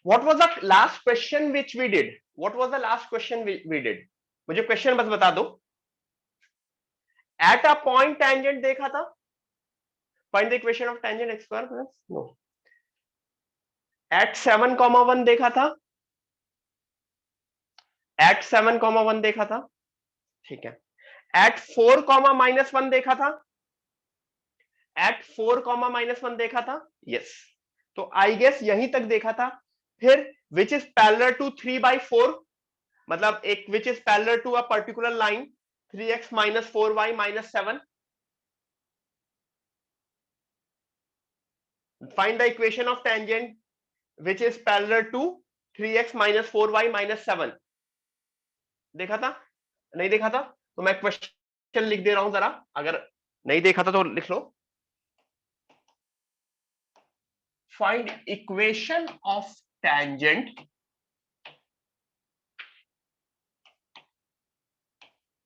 What was the last question which we did? What was the last question we did? मुझे question बस बता दो. At a point tangent देखा था. Find the equation of tangent x square plus no. At 7,1 देखा था. At 7,1 देखा था. ठीक है. At 4, -1 देखा था. At 4, -1 देखा था. Yes. तो आई गेस यहीं तक देखा था. फिर विच इज पैरेलल टू 3/4, मतलब एक which is parallel to a particular line 3x - 4y - 7. Find the equation of tangent which is parallel to 3x - 4y - 7. देखा था? नहीं देखा था? तो मैं क्वेश्चन लिख दे रहा हूं जरा, अगर नहीं देखा था तो लिख लो. Find equation of tangent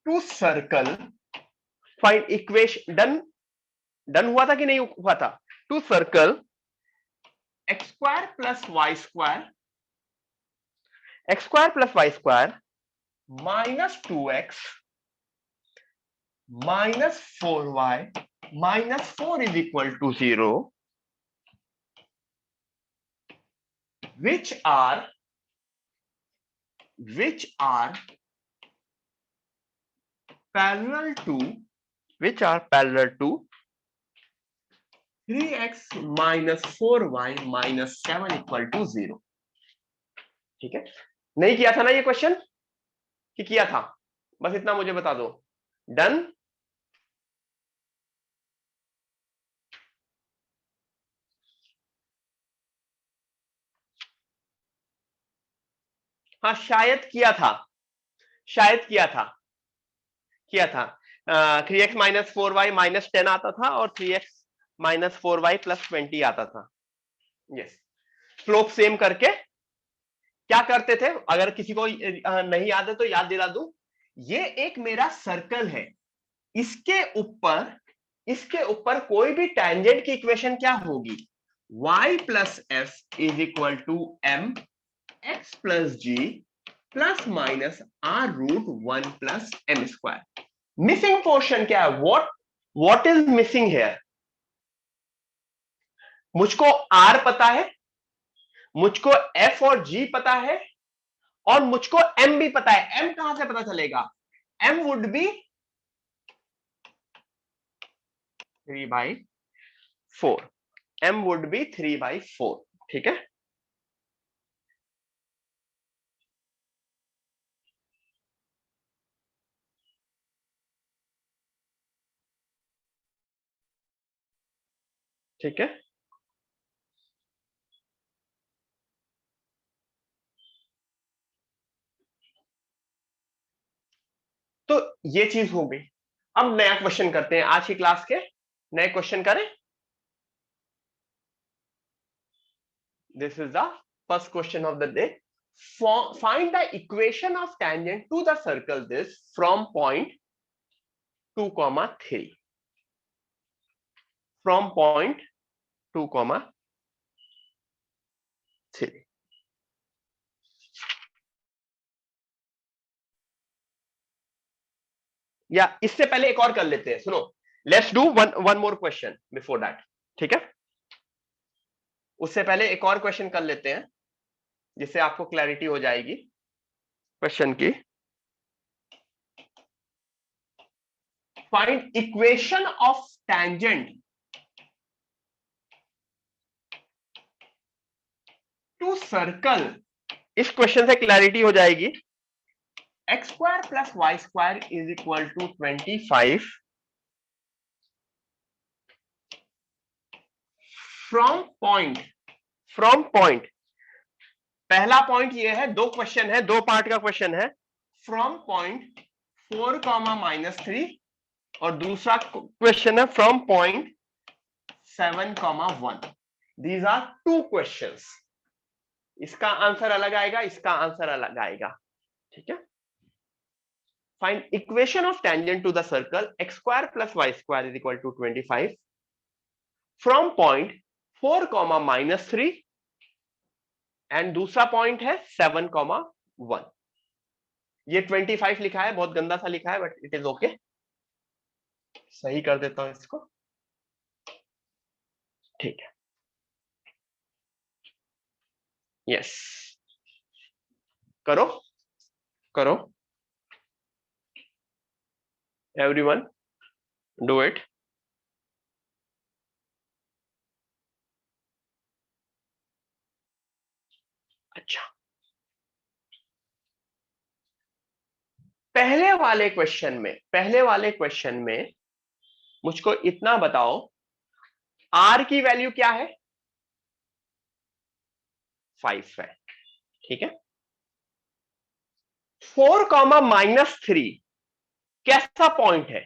to circle. Find equation. Done हुआ था कि नहीं हुआ था? To circle x² + y² -2x - 4y - 4 is equal to 0, which are parallel to 3x - 4y - 7 equal to 0. ठीक है. नहीं किया था ना ये क्वेश्चन कि किया था? बस इतना मुझे बता दो. डन. हाँ शायद किया था. 3x - 4y - 10 आता था और 3x - 4y + 20 आता था. यस. स्लोप सेम करके क्या करते थे, अगर किसी को नहीं याद है तो याद दिला दूं. ये एक मेरा सर्कल है. इसके ऊपर कोई भी टेंजेंट की इक्वेशन क्या होगी? y + f = m x + g + (r√1 + m²). Missing portion क्या है? What is missing hair? मुझको r पता है, मुझको f और g पता है, और मुझको m भी पता है. m कहां से पता चलेगा? m would be 3/4. m would be 3/4. ठीक है. ठीक है. तो ये चीज हो गई. अब नया क्वेश्चन करते हैं. आज की क्लास के नए क्वेश्चन करें. This is the first question of the day. Find the equation of tangent to the circle this from point 2, 3. From point 2, 3. या इससे पहले एक और कर लेते हैं. सुनो, let's do one more question before that. ठीक है. उससे पहले एक और क्वेश्चन कर लेते हैं जिससे आपको क्लैरिटी हो जाएगी क्वेश्चन की. Find equation of tangent to circle. इस क्वेश्चन से क्लैरिटी हो जाएगी. x² + y² = 25 from point. पहला पॉइंट ये है. दो क्वेश्चन है, दो पार्ट का क्वेश्चन है. फ्रॉम पॉइंट 4, -3 और दूसरा क्वेश्चन है from point 7, 1. These are two questions. इसका आंसर अलग आएगा, इसका आंसर अलग आएगा. ठीक है. Find equation of tangent to the circle x² + y² = 25 from point 4, -3 and दूसरा पॉइंट है 7,1। ये 25 लिखा है, बहुत गंदा सा लिखा है, बट इट इज ओके। सही कर देता हूं इसको। ठीक है, यस, करो करो, एवरीवन डू इट। अच्छा, पहले वाले क्वेश्चन में मुझको इतना बताओ, आर की वैल्यू क्या है? 5 है, ठीक है। 4,-3 कैसा पॉइंट है?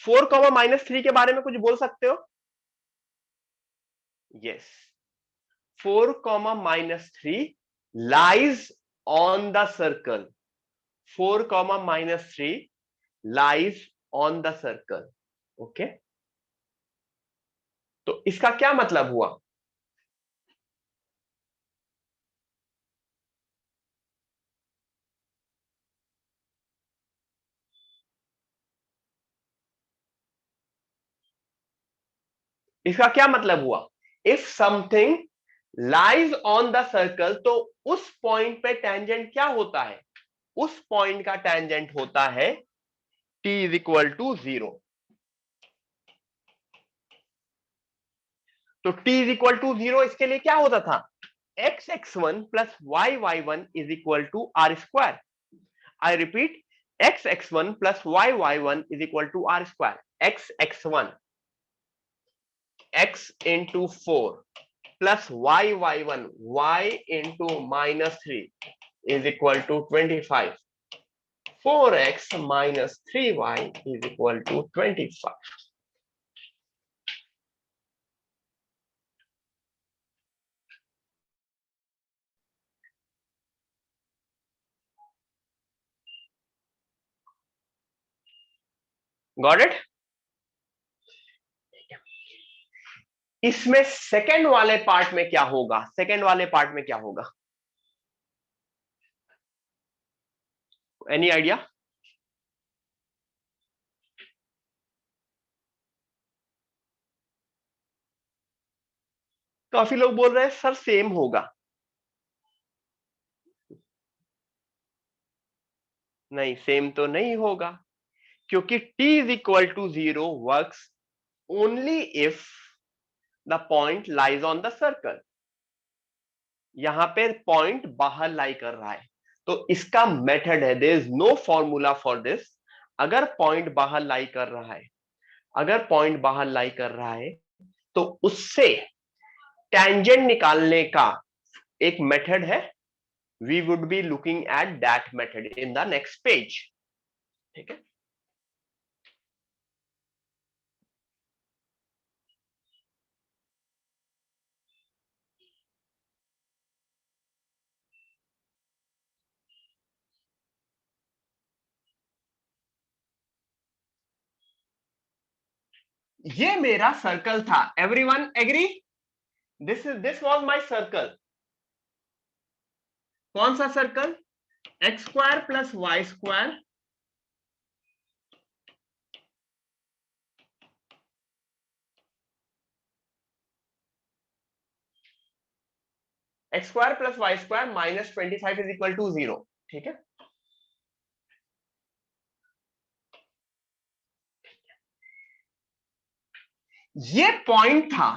4,-3 के बारे में कुछ बोल सकते हो? Yes, 4,-3 lies on the circle. 4,-3 lies on the circle. Okay, तो इसका क्या मतलब हुआ? इसका क्या मतलब हुआ? If something lies on the circle, तो उस पॉइंट पे टेंजेंट क्या होता है? उस पॉइंट का टेंजेंट होता है t इज इक्वल टू 0। तो t इज इक्वल टू 0 इसके लिए क्या होता था? x(x1) plus y(y1) is equal to r square. I repeat, x(x1) plus y(y1) is equal to r square. x(x1) x into 4 plus y(y1) y into -3 is equal to 25. 4x minus 3y is equal to 25. Got it? इसमें second वाले part में क्या होगा? Second वाले part में क्या होगा? Any idea? काफी लोग बोल रहे हैं सर सेम होगा। नहीं, सेम तो नहीं होगा, क्योंकि t is equal to 0 works only if the point lies on the circle। यहां पे पॉइंट बाहर लाई कर रहा है, तो इसका मेथड है, there is no formula for this. अगर पॉइंट बाहर लाई कर रहा है, अगर पॉइंट बाहर लाई कर रहा है, तो उससे टेंजेंट निकालने का एक मेथड है। We would be looking at that method in the next page. ठीक है, ये मेरा सर्कल था। Everyone agree? This was my circle. कौन सा circle? X square plus Y square x square plus Y square minus 25 is equal to 0। ठीक है, ये पॉइंट था।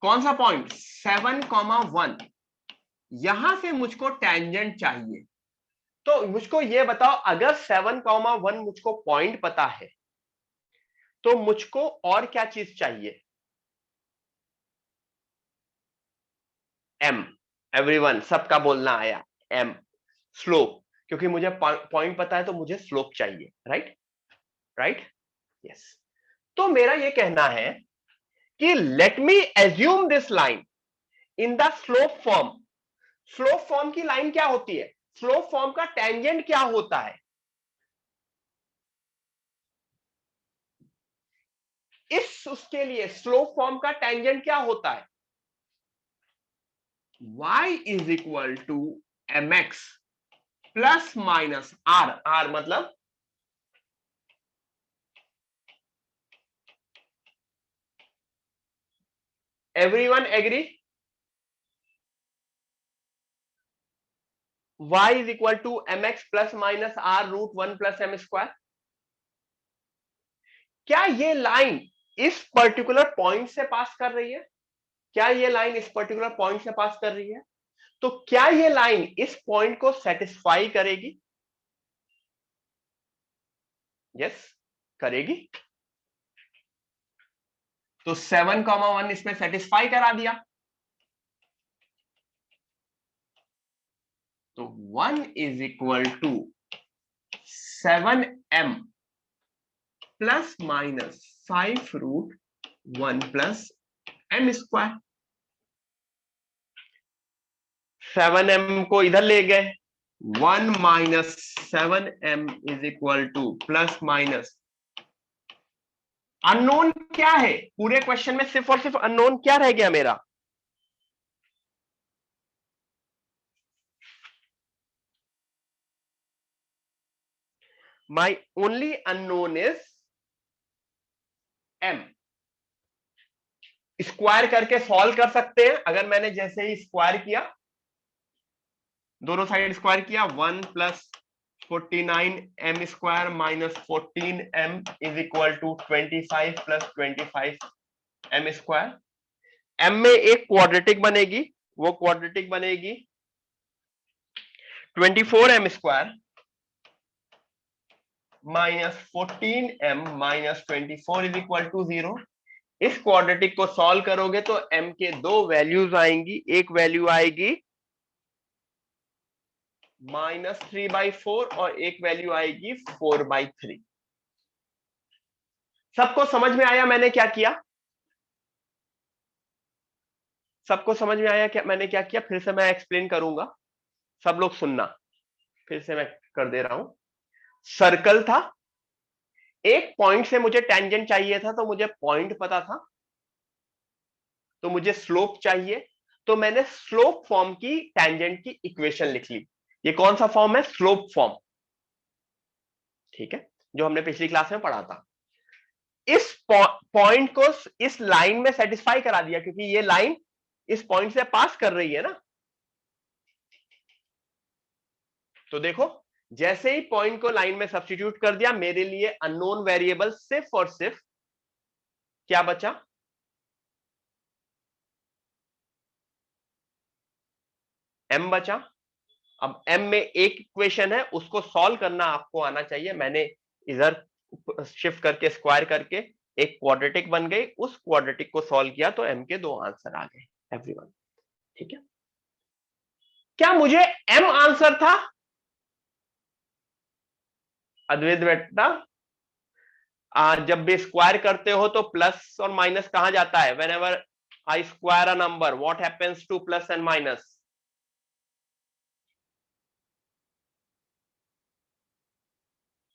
कौन सा पॉइंट? 7,1। यहां से मुझको टेंजेंट चाहिए। तो मुझको ये बताओ, अगर 7,1 मुझको पॉइंट पता है, तो मुझको और क्या चीज चाहिए? एम। एवरीवन, सबका बोलना आया, एम, स्लोप। क्योंकि मुझे पॉइंट पता है, तो मुझे स्लोप चाहिए। राइट? Right, yes. तो मेरा ये कहना है कि late me assume this line in the slope form. Slope form की लाइन क्या होती है? स्लोप फॉर्म का टेंजेंट क्या होता है? इस उसके लिए स्लोप फॉर्म का टेंजेंट क्या होता है? y is equal to mx plus minus r मतलब everyone agree, y is equal to mx plus minus r root 1 plus m square. क्या ये लाइन इस पर्टिकुलर पॉइंट से पास कर रही है? क्या ये लाइन इस पर्टिकुलर पॉइंट से पास कर रही है? तो क्या ये लाइन इस पॉइंट को सेटिस्फाई करेगी? यस, करेगी। तो 7,1 इसमें सेटिस्फाई करा दिया। तो 1 is equal to 7m plus minus 5 root 1 plus m square. 7m को इधर ले गए, 1 minus 7m is equal to plus minus, unknown क्या है पूरे क्वेश्चन में? सिर्फ और सिर्फ अननोन क्या रह गया मेरा? My only unknown is m। Square करके सॉल्व कर सकते हैं। अगर मैंने जैसे ही स्क्वायर किया, दोनों साइड स्क्वायर किया, 1 plus 49m square minus 14m is equal to 25 plus 25m square. m में एक क्वाड्रेटिक बनेगी, वो क्वाड्रेटिक बनेगी 24m square minus 14m minus 24 is equal to 0। इस क्वाड्रेटिक को सॉल्व करोगे तो m के दो वैल्यूज आएंगी। एक वैल्यू आएगी -3/4 और एक वैल्यू आएगी 4/3। सबको समझ में आया मैंने क्या किया? सबको समझ में आया क्या मैंने क्या किया? फिर से मैं एक्सप्लेन करूंगा, सब लोग सुनना। फिर से मैं कर दे रहा हूं। सर्कल था, एक पॉइंट से मुझे टेंजेंट चाहिए था, तो मुझे पॉइंट पता था, तो मुझे स्लोप चाहिए, तो मैंने स्लोप फॉर्म की टेंजेंट की इक्वेशन लिख ली। ये कौन सा फॉर्म है? Slope form. ठीक है, जो हमने पिछली क्लास में पढ़ा था। इस पॉइंट को इस लाइन में सेटिस्फाई करा दिया, क्योंकि ये लाइन इस पॉइंट से पास कर रही है ना। तो देखो, जैसे ही पॉइंट को लाइन में सब्स्टिट्यूट कर दिया, मेरे लिए अननोन वेरिएबल सिर्फ और सिर्फ क्या बचा? m बचा। अब m में एक इक्वेशन है, उसको सॉल्व करना आपको आना चाहिए। मैंने इधर शिफ्ट करके स्क्वायर करके एक क्वाड्रेटिक बन गई, उस क्वाड्रेटिक को सॉल्व किया तो m के दो आंसर आ गए एवरीवन। ठीक है, क्या मुझे m आंसर था? अद्वैत बेटा, जब भी स्क्वायर करते हो तो प्लस और माइनस कहां जाता है? Whenever I square a number, what happens to plus and minus?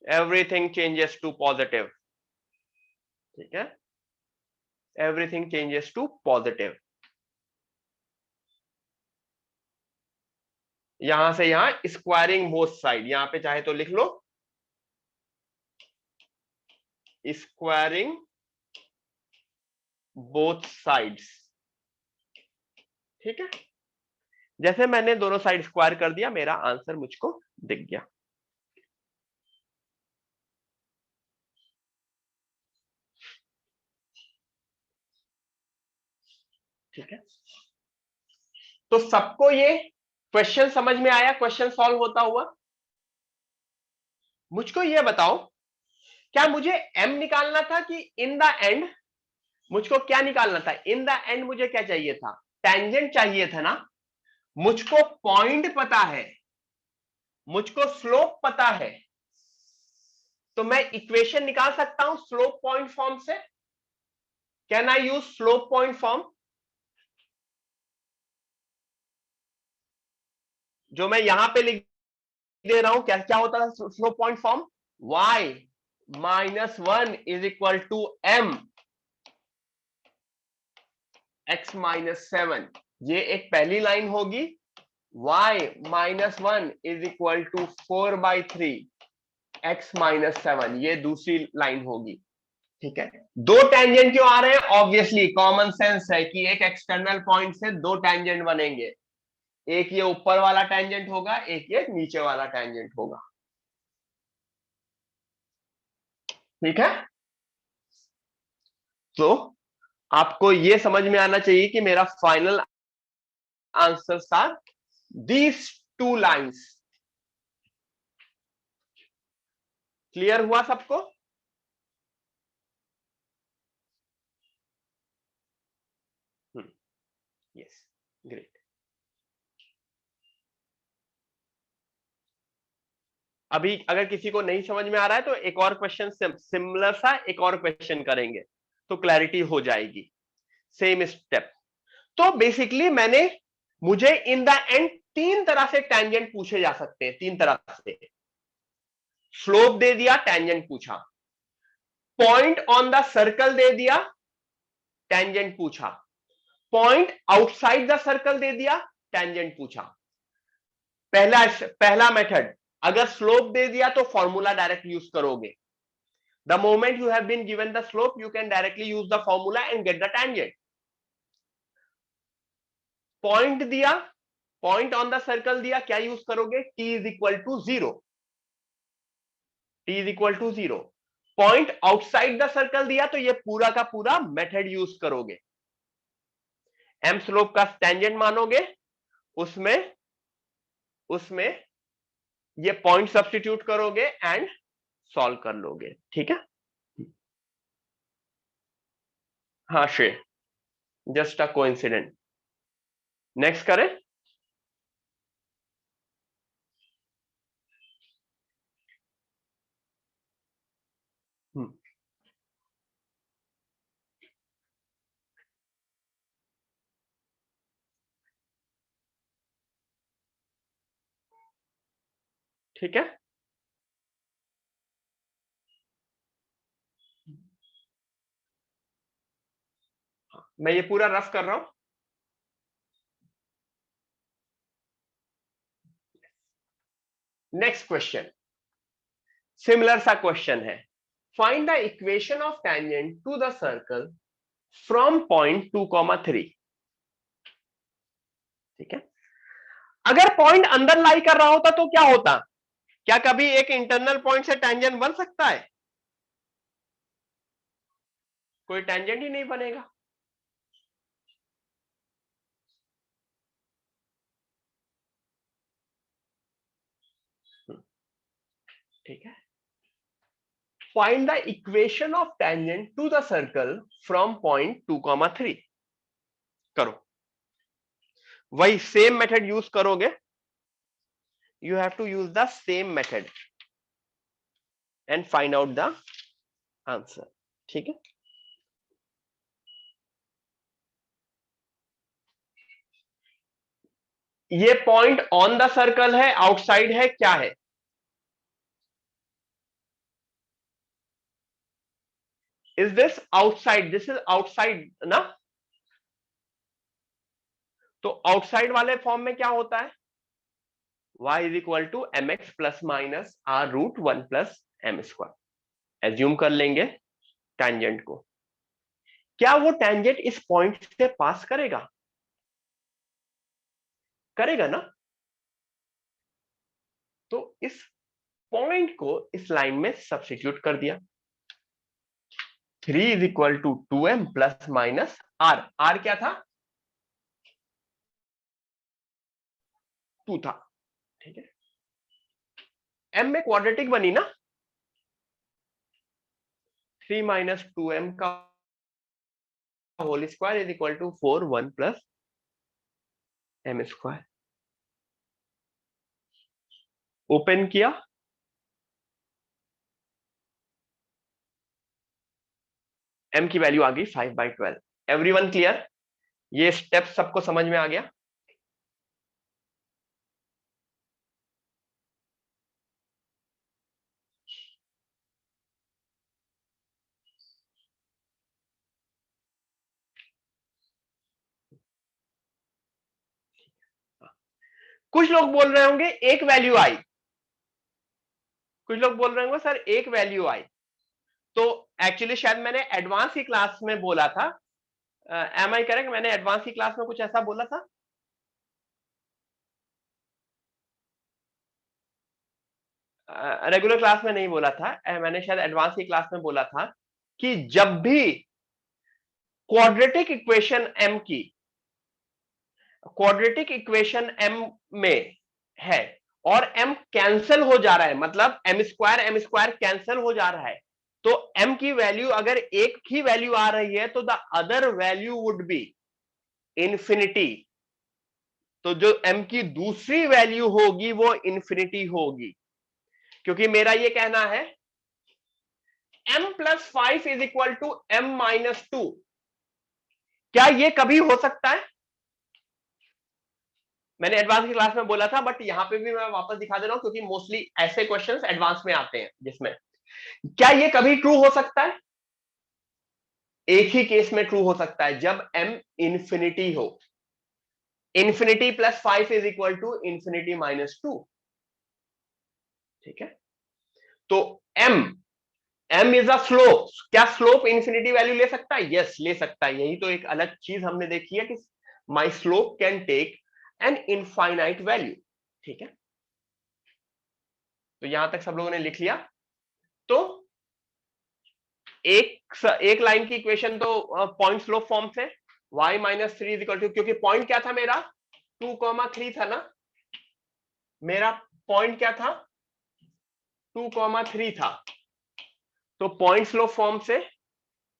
Everything changes to positive. ठीक है, एवरीथिंग चेंजेस टू पॉजिटिव। यहां से यहां स्क्वायरिंग बोथ साइड, यहां पे चाहे तो लिख लो स्क्वायरिंग बोथ साइड्स। ठीक है, जैसे मैंने दोनों साइड स्क्वायर कर दिया, मेरा आंसर मुझको दिख गया। ठीक है, तो सबको ये क्वेश्चन समझ में आया? क्वेश्चन सॉल्व होता हुआ। मुझको ये बताओ, क्या मुझे m निकालना था कि इन द एंड मुझको क्या निकालना था? इन द एंड मुझे क्या चाहिए था? टेंजेंट चाहिए था ना। मुझको पॉइंट पता है, मुझको स्लोप पता है, तो मैं इक्वेशन निकाल सकता हूं स्लोप पॉइंट फॉर्म से। Can I use slope point form? जो मैं यहां पे लिख दे रहा हूं, क्या क्या होता है slope point form? y -1 is equal to m x -7 ये एक पहली लाइन होगी, y minus 1 is equal to 4/3 x minus 7, ये दूसरी लाइन होगी। ठीक है, दो टेंजेंट क्यों आ रहे हैं? ऑब्वियसली कॉमन सेंस है कि एक एक्सटर्नल पॉइंट से दो टेंजेंट बनेंगे, एक ये ऊपर वाला टेंजेंट होगा, एक ये नीचे वाला टेंजेंट होगा। ठीक है, तो आपको ये समझ में आना चाहिए कि मेरा final answers are these two lines. Clear हुआ सबको? Yes, great. अभी अगर किसी को नहीं समझ में आ रहा है तो एक और क्वेश्चन सिमिलर सा एक और क्वेश्चन करेंगे तो क्लैरिटी हो जाएगी। Same step. तो बेसिकली मुझे इन द एंड तीन तरह से टेंजेंट पूछे जा सकते हैं, तीन तरह से। स्लोप दे दिया, टेंजेंट पूछा। पॉइंट ऑन द सर्कल दे दिया, टेंजेंट पूछा। पॉइंट आउटसाइड द सर्कल दे दिया, टेंजेंट पूछा। पहला मेथड, अगर स्लोप दे दिया तो फॉर्मूला डायरेक्ट यूज करोगे। The moment you have been given the slope you can directly use the formula and get the tangent. Point दिया, पॉइंट ऑन द सर्कल दिया, क्या यूज करोगे? t is equal to 0। t is equal to 0। Point outside the circle दिया तो ये पूरा का पूरा मेथड यूज करोगे। m स्लोप का टेंजेंट मानोगे, उसमें उसमें ये पॉइंट सब्स्टिट्यूट करोगे एंड सॉल्व कर लोगे। ठीक है, हाँ श्रे, जस्ट अ कोइंसिडेंट। नेक्स्ट करें। ठीक है, मैं ये पूरा रफ कर रहा हूं। नेक्स्ट क्वेश्चन, सिमिलर सा क्वेश्चन है। Find the equation of tangent to the circle from point 2,3। ठीक है, अगर पॉइंट अंदर लाई कर रहा होता तो क्या होता? क्या कभी एक इंटरनल पॉइंट से टेंजेंट बन सकता है? कोई टेंजेंट ही नहीं बनेगा। ठीक है, find the equation of tangent to the circle from point 2,3। करो, वही सेम मेथड यूज करोगे। You have to use the same method and find out the answer. ठीक है, ये पॉइंट ऑन द सर्कल है, आउटसाइड है, क्या है? Is this outside? This is outside ना? तो आउटसाइड वाले फॉर्म में क्या होता है? y is equal to M x plus minus r root 1 plus m square. Assume कर लेंगे टेंजेंट को। क्या वो टेंजेंट इस पॉइंट से पास करेगा? करेगा ना? तो इस पॉइंट को इस लाइन में सब्स्टिट्यूट कर दिया। 3 is equal to 2m plus minus r. R क्या था? 2 था। ठीक है, m में क्वाड्रेटिक बनी ना? 3 माइनस 2m का whole square is equal to 4 1 plus m square. Open किया, m की वैल्यू आ गई 5/12। Everyone clear? ये स्टेप सबको समझ में आ गया? कुछ लोग बोल रहे होंगे एक वैल्यू आई, कुछ लोग बोल रहे होंगे सर एक वैल्यू आई। तो एक्चुअली शायद मैंने एडवांस की क्लास में बोला था, एम आई करेक्ट, मैंने एडवांस की क्लास में कुछ ऐसा बोला था। रेगुलर क्लास में नहीं बोला था, मैंने शायद एडवांस की क्लास में बोला था कि जब भी क्वाड्रेटिक इक्वेशन एम की, क्वाड्रेटिक इक्वेशन एम में है और एम कैंसिल हो जा रहा है, मतलब एम स्क्वायर कैंसिल हो जा रहा है, तो एम की वैल्यू अगर एक ही वैल्यू आ रही है तो the other value would be infinity. तो जो एम की दूसरी वैल्यू होगी वो इंफिनिटी होगी, क्योंकि मेरा ये कहना है m plus 5 is equal to m minus 2। क्या ये कभी हो सकता है? मैंने एडवांस की क्लास में बोला था, बट यहां पे भी मैं वापस दिखा दे रहा हूं क्योंकि मोस्टली ऐसे क्वेश्चंस एडवांस में आते हैं जिसमें, क्या ये कभी ट्रू हो सकता है? एक ही केस में ट्रू हो सकता है, जब m इंफिनिटी हो। Infinity plus 5 is equal to infinity minus 2। ठीक है, तो m इज अ स्लोप। क्या स्लोप इंफिनिटी वैल्यू ले सकता है? यस, ले सकता है। यही तो एक अलग चीज हमने देखी है कि my slope can take an infinite value. ठीक है, तो यहां तक सब लोगों ने लिख लिया। तो एक लाइन की इक्वेशन तो पॉइंट स्लोप फॉर्म से, y minus 3 is equal to, क्योंकि पॉइंट क्या था मेरा, 2, 3 था ना, मेरा पॉइंट क्या था, 2, 3 था। तो पॉइंट स्लोप फॉर्म से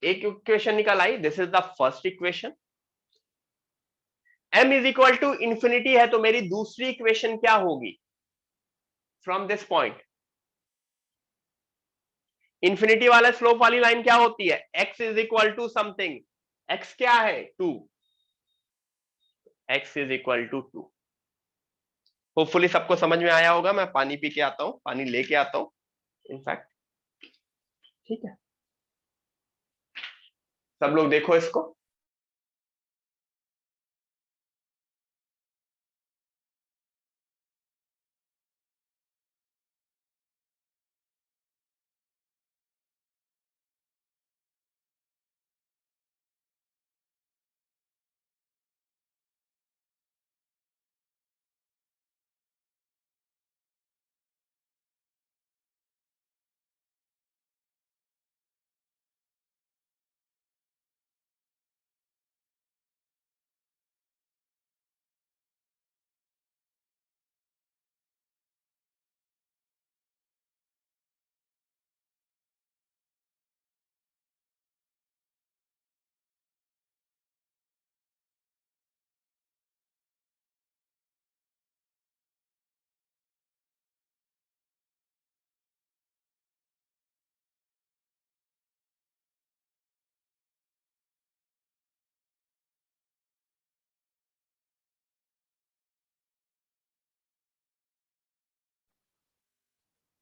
एक इक्वेशन निकल आई, this is the first equation. m is equal to infinity है, तो मेरी दूसरी इक्वेशन क्या होगी फ्रॉम दिस पॉइंट? इंफिनिटी वाला स्लोप वाली लाइन क्या होती है, x is equal to something, x क्या है 2, x is equal to 2। Hopefully सबको समझ में आया होगा। मैं पानी पी के आता हूं, पानी लेके आता हूं इनफैक्ट। ठीक है, सब लोग देखो इसको।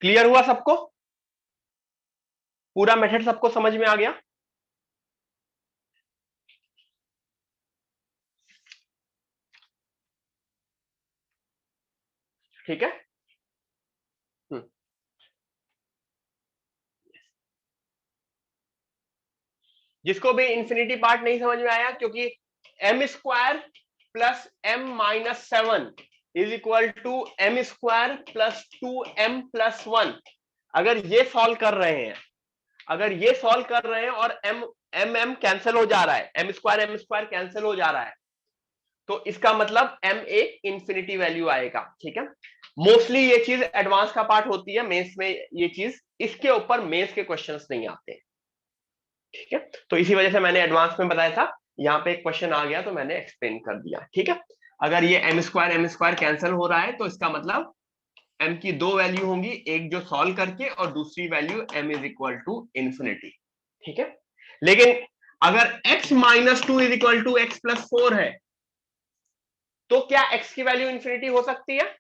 क्लियर हुआ सबको? पूरा मेथड सबको समझ में आ गया? ठीक है। जिसको भी इंफिनिटी पार्ट नहीं समझ में आया, क्योंकि m square plus m minus 7 is equal to m square plus 2m plus 1। अगर ये सॉल्व कर रहे हैं, अगर ये सॉल्व कर रहे हैं और m कैंसिल हो जा रहा है, m स्क्वायर कैंसिल हो जा रहा है, तो इसका मतलब m एक इंफिनिटी वैल्यू आएगा। ठीक है, मोस्टली ये चीज एडवांस का पार्ट होती है, मेंस में ये चीज, इसके ऊपर मेंस के क्वेश्चंस नहीं आते। ठीक है, तो इसी वजह से मैंने एडवांस में बताया था, यहाँ पे एक क्वेश्चन आ गया तो मैंने एक्सप्लेन कर दिया। ठीक है, अगर ये m स्क्वायर कैंसिल हो रहा है तो इसका मतलब m की दो वैल्यू होंगी, एक जो सॉल्व करके और दूसरी value m is equal to infinity. ठीक है, लेकिन अगर x minus 2 is equal to x plus 4 है, तो क्या x की वैल्यू इंफिनिटी हो सकती है?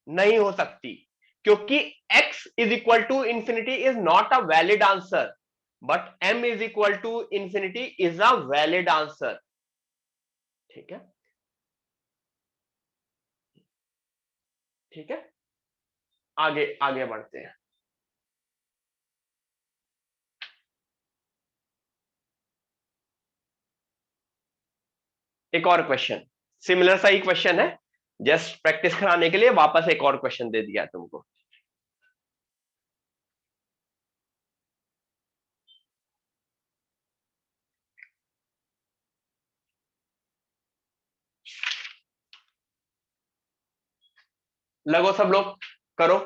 नहीं हो सकती, क्योंकि x is equal to infinity is not a valid answer, but m is equal to infinity is a valid answer. ठीक है, ठीक है, आगे आगे बढ़ते हैं। एक और क्वेश्चन, सिमिलर सा ही क्वेश्चन है, जस्ट प्रैक्टिस कराने के लिए वापस एक और क्वेश्चन दे दिया तुमको। लगो सब लोग, करो।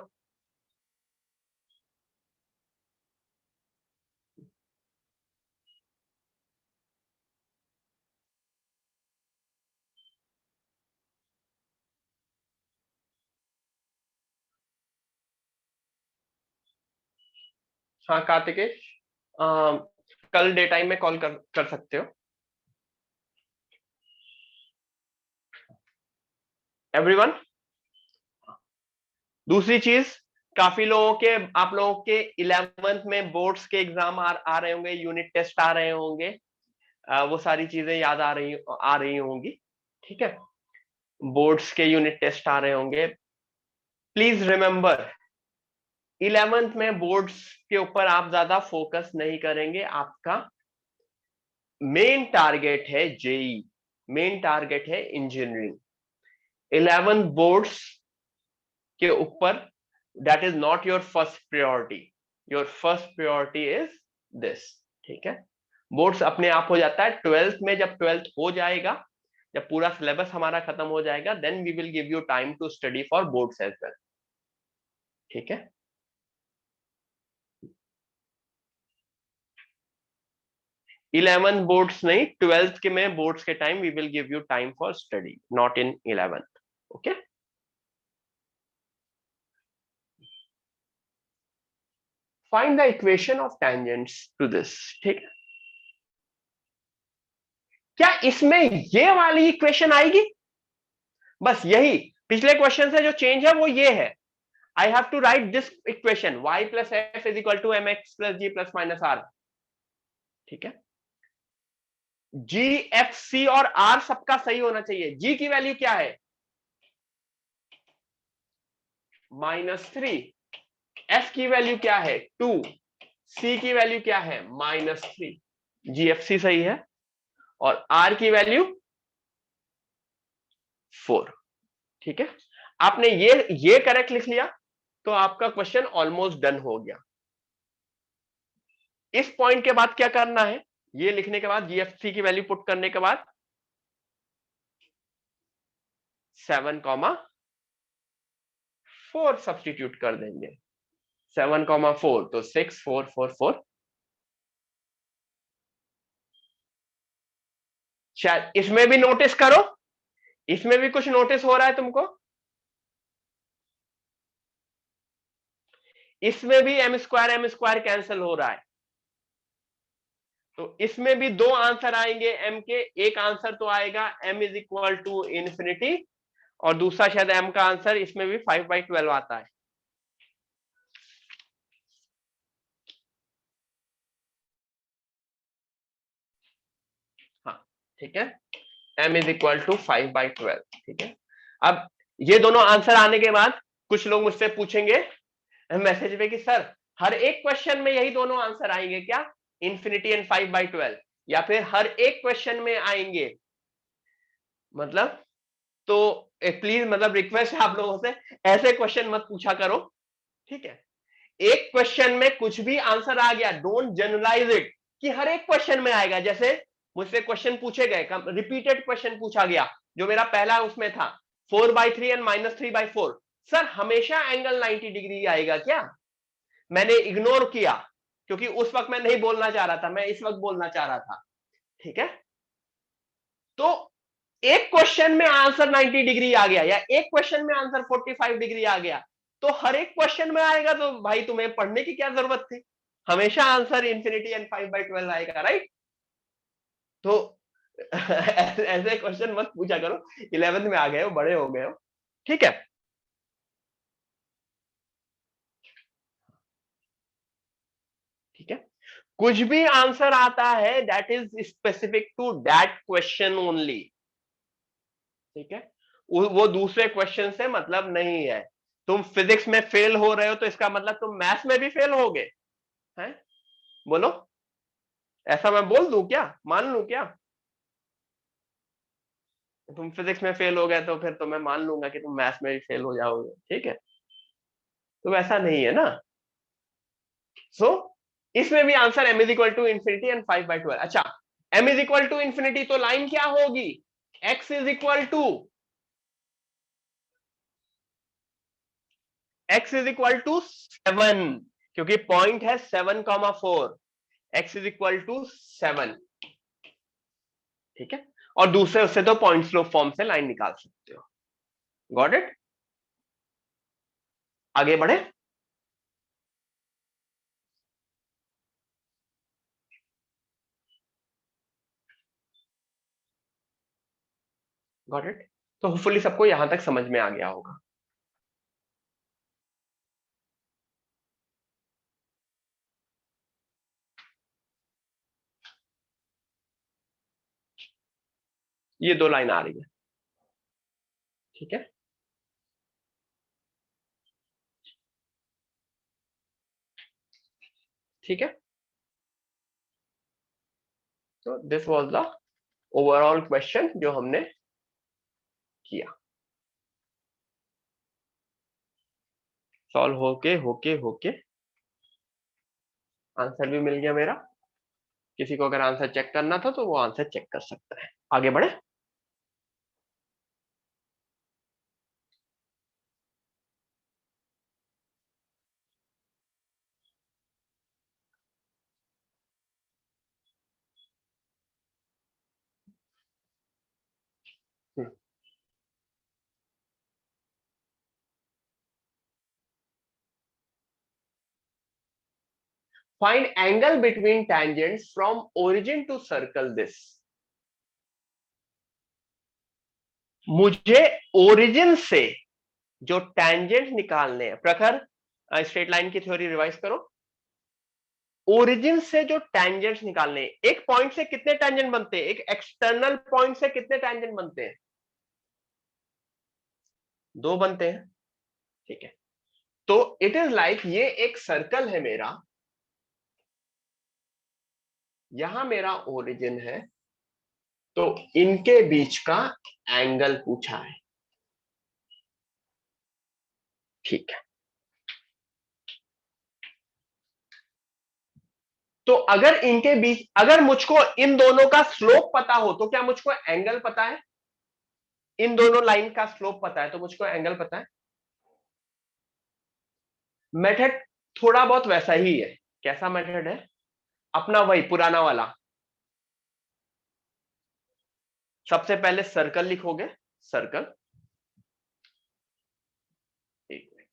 हाँ कार्तिकेश, कल डे टाइम में कॉल कर सकते हो। एवरीवन, दूसरी चीज, काफी लोगों के, आप लोगों के 11th में बोर्ड्स के एग्जाम आ रहे होंगे, यूनिट टेस्ट आ रहे होंगे, वो सारी चीजें याद आ रही होंगी। ठीक है, बोर्ड्स के यूनिट टेस्ट आ रहे होंगे। प्लीज रिमेंबर, 11th में बोर्ड्स के ऊपर आप ज्यादा फोकस नहीं करेंगे। आपका मेन टारगेट है जेई, मेन टारगेट है इंजीनियरिंग। 11th बोर्ड्स के ऊपर, that is not your first priority. Your first priority is this. ठीक है, बोर्ड्स अपने आप हो जाता है 12th में। जब 12th हो जाएगा, जब पूरा सिलेबस हमारा खत्म हो जाएगा, then we will give you time to study for boards as well. ठीक है, 11 बोर्ड्स नहीं, 12th के में बोर्ड्स के time we will give you time for study, not in 11th। Okay, find the equation of tangents to this. ठीक है, क्या इसमें ये वाली इक्वेशन आएगी? बस यही पिछले क्वेश्चन से जो चेंज है वो ये है, I have to write this equation, y plus F is equal to mx plus g plus minus r। ठीक है, g, f, c और r सबका सही होना चाहिए। g की वैल्यू क्या है? -3। f की वैल्यू क्या है? 2। c की वैल्यू क्या है? -3। gfc सही है, और r की वैल्यू 4। ठीक है, आपने ये करेक्ट लिख लिया तो आपका क्वेश्चन ऑलमोस्ट डन हो गया। इस पॉइंट के बाद क्या करना है? ये लिखने के बाद, जीएफसी की वैल्यू पुट करने के बाद 7,4 सब्स्टिट्यूट कर देंगे। 7,4 तो 6 4 4 4। शायद इसमें भी नोटिस करो, इसमें भी कुछ नोटिस हो रहा है तुमको? इसमें भी m स्क्वायर कैंसिल हो रहा है, तो इसमें भी दो आंसर आएंगे m के। एक आंसर तो आएगा m is equal to infinity, और दूसरा शायद m का आंसर इसमें भी 5/12 आता है। हाँ ठीक है, m इज इक्वल टू 5/12। ठीक है, अब ये दोनों आंसर आने के बाद कुछ लोग मुझसे पूछेंगे मैसेज पे कि सर हर एक क्वेश्चन में यही दोनों आंसर आएंगे क्या, इंफिनिटी एंड 5/12, या फिर हर एक क्वेश्चन में आएंगे? मतलब, तो प्लीज, मतलब रिक्वेस्ट है आप लोगों से, ऐसे क्वेश्चन मत पूछा करो। ठीक है, एक क्वेश्चन में कुछ भी आंसर आ गया, डोंट जनरलाइज इट कि हर एक क्वेश्चन में आएगा। जैसे मुझसे क्वेश्चन पूछे गए, रिपीटेड क्वेश्चन पूछा गया, जो मेरा पहला उसमें था 4/3 एंड -3/4। सर हमेशा एंगल 90 डिग्री आएगा क्या? मैंने इग्नोर किया, क्योंकि उस वक्त मैं नहीं बोलना चाह रहा था, मैं इस वक्त बोलना चाह रहा था। ठीक है, तो एक क्वेश्चन में आंसर 90 डिग्री आ गया, या एक क्वेश्चन में आंसर 45 डिग्री आ गया, तो हर एक क्वेश्चन में आएगा, तो भाई तुम्हें पढ़ने की क्या जरूरत थी? हमेशा आंसर इंफिनिटी एंड 5/12 आएगा, राइट? तो ऐसे क्वेश्चन मत पूछा करो, 11th में आ गए हो, बड़े हो गए हो। ठीक है, ठीक है, कुछ भी आंसर आता है that is specific to that question only. ठीक है, वो दूसरे क्वेश्चन से मतलब नहीं है। तुम फिजिक्स में फेल हो रहे हो तो इसका मतलब तुम मैथ्स में भी फेल होगे हैं? बोलो, ऐसा मैं बोल दूं क्या, मान लूं क्या? तुम फिजिक्स में फेल हो गए तो फिर तो मैं मान लूंगा कि तुम मैथ्स में भी फेल हो जाओगे, ठीक है? तो वैसा नहीं है ना। सो इसमें भी answer m is equal to infinity and 5/12। अच्छा, m is equal to infinity तो लाइन क्या होगी? x is equal to x is equal to 7, क्योंकि पॉइंट है 7,4। x इज इक्वल टू 7, ठीक है? और दूसरे उससे तो पॉइंट स्लोप फॉर्म से लाइन निकाल सकते हो। Got it? आगे बढ़े। Got it? तो होपफुली सबको यहां तक समझ में आ गया होगा। ये दो लाइन आ रही है, ठीक है? ठीक है, तो this was the overall question जो हमने किया। सॉल्व होके होके होके आंसर भी मिल गया मेरा। किसी को अगर आंसर चेक करना था तो वो आंसर चेक कर सकता है। आगे बढ़े। Find angle between tangents from origin to circle this. मुझे ओरिजिन से जो टेंजेंट निकालने हैं, प्रखर स्ट्रेट लाइन की थ्योरी रिवाइज करो। ओरिजिन से जो टेंजेंट्स निकालने हैं, एक पॉइंट से कितने टेंजेंट बनते हैं? एक एक्सटर्नल पॉइंट से कितने टेंजेंट बनते हैं? दो बनते हैं, ठीक है? तो इट इज लाइक ये एक सर्कल है मेरा, यहां मेरा ओरिजिन है, तो इनके बीच का एंगल पूछा है, ठीक है? तो अगर इनके बीच, अगर मुझको इन दोनों का स्लोप पता हो तो क्या मुझको एंगल पता है? इन दोनों लाइन का स्लोप पता है तो मुझको एंगल पता है। मेथड थोड़ा बहुत वैसा ही है। कैसा मेथड है? अपना वही पुराना वाला। सबसे पहले सर्कल लिखोगे, सर्कल, एक मिनट।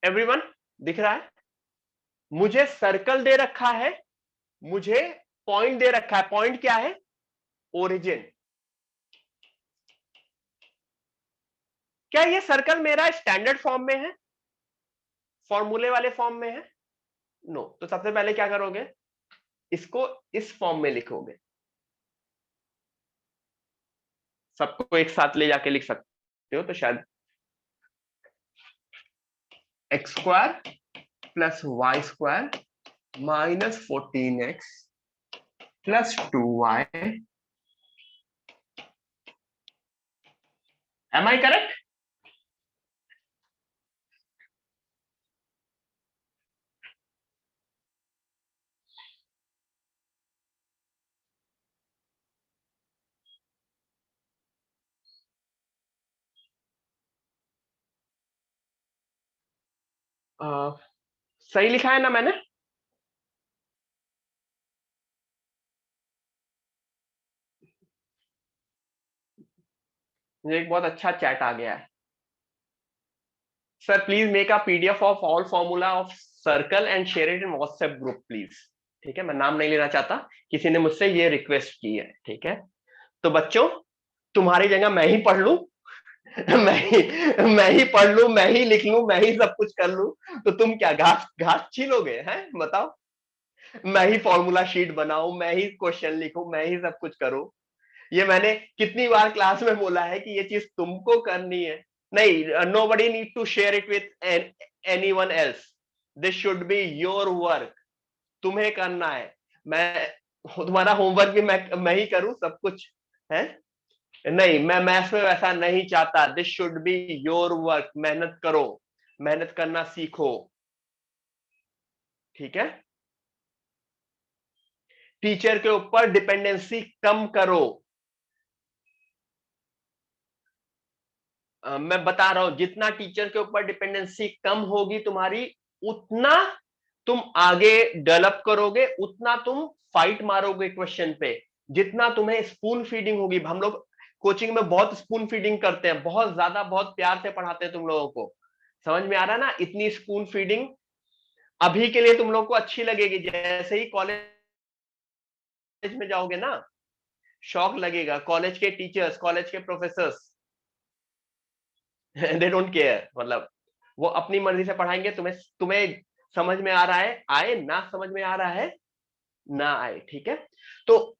एवरीवन, दिख रहा है? मुझे सर्कल दे रखा है, मुझे पॉइंट दे रखा है। पॉइंट क्या है? ओरिजिन। क्या ये सर्कल मेरा स्टैंडर्ड फॉर्म में है, फॉर्मूले वाले फॉर्म में है? नो। तो सबसे पहले क्या करोगे, इसको इस फॉर्म में लिखोगे। सबको एक साथ ले जाके लिख सकते हो तो शायद x² plus y² minus 14x plus 2y। Am I correct? सही लिखा है ना मैंने? मुझे एक बहुत अच्छा चैट आ गया है। Sir please make a PDF of all formula of circle and share it in WhatsApp group please. ठीक है, मैं नाम नहीं लेना चाहता, किसी ने मुझसे ये रिक्वेस्ट की है। ठीक है, तो बच्चों तुम्हारी जगह मैं ही पढ़ लूं मैं ही पढ़ लूं, मैं ही लिख लूं, मैं ही सब कुछ कर लूं, तो तुम क्या घास घास छीलोगे हैं? बताओ। मैं ही फॉर्मूला शीट बनाऊं, मैं ही क्वेश्चन लिखूं, मैं ही सब कुछ करूं। ये मैंने कितनी बार क्लास में बोला है कि ये चीज तुमको करनी है। नहीं, nobody need to share it with anyone else. This should be your work. तुम्हें करना है। मैं तुम्हारा होमवर्क भी मैं ही करूं सब कुछ है? नहीं, मैं मैथ्स में वैसा नहीं चाहता। This should be your work. मेहनत करो, मेहनत करना सीखो। ठीक है, टीचर के ऊपर डिपेंडेंसी कम करो। मैं बता रहा हूं, जितना टीचर के ऊपर डिपेंडेंसी कम होगी तुम्हारी, उतना तुम आगे डेवलप करोगे, उतना तुम फाइट मारोगे क्वेश्चन पे। जितना तुम्हें स्पून फीडिंग होगी, हम लोग कोचिंग में बहुत स्पून फीडिंग करते हैं, बहुत ज्यादा, बहुत प्यार से पढ़ाते हैं तुम लोगों को। समझ में आ रहा है ना? इतनी स्पून फीडिंग अभी के लिए तुम लोग को अच्छी लगेगी, जैसे ही कॉलेज में जाओगे ना, शौक लगेगा। कॉलेज के टीचर्स, कॉलेज के प्रोफेसर्स दे डोंट केयर। मतलब वो अपनी मर्जी से पढ़ाएंगे। तुम्हें तुम्हें समझ में आ रहा है आए, ना समझ में आ रहा है ना आए। ठीक है, तो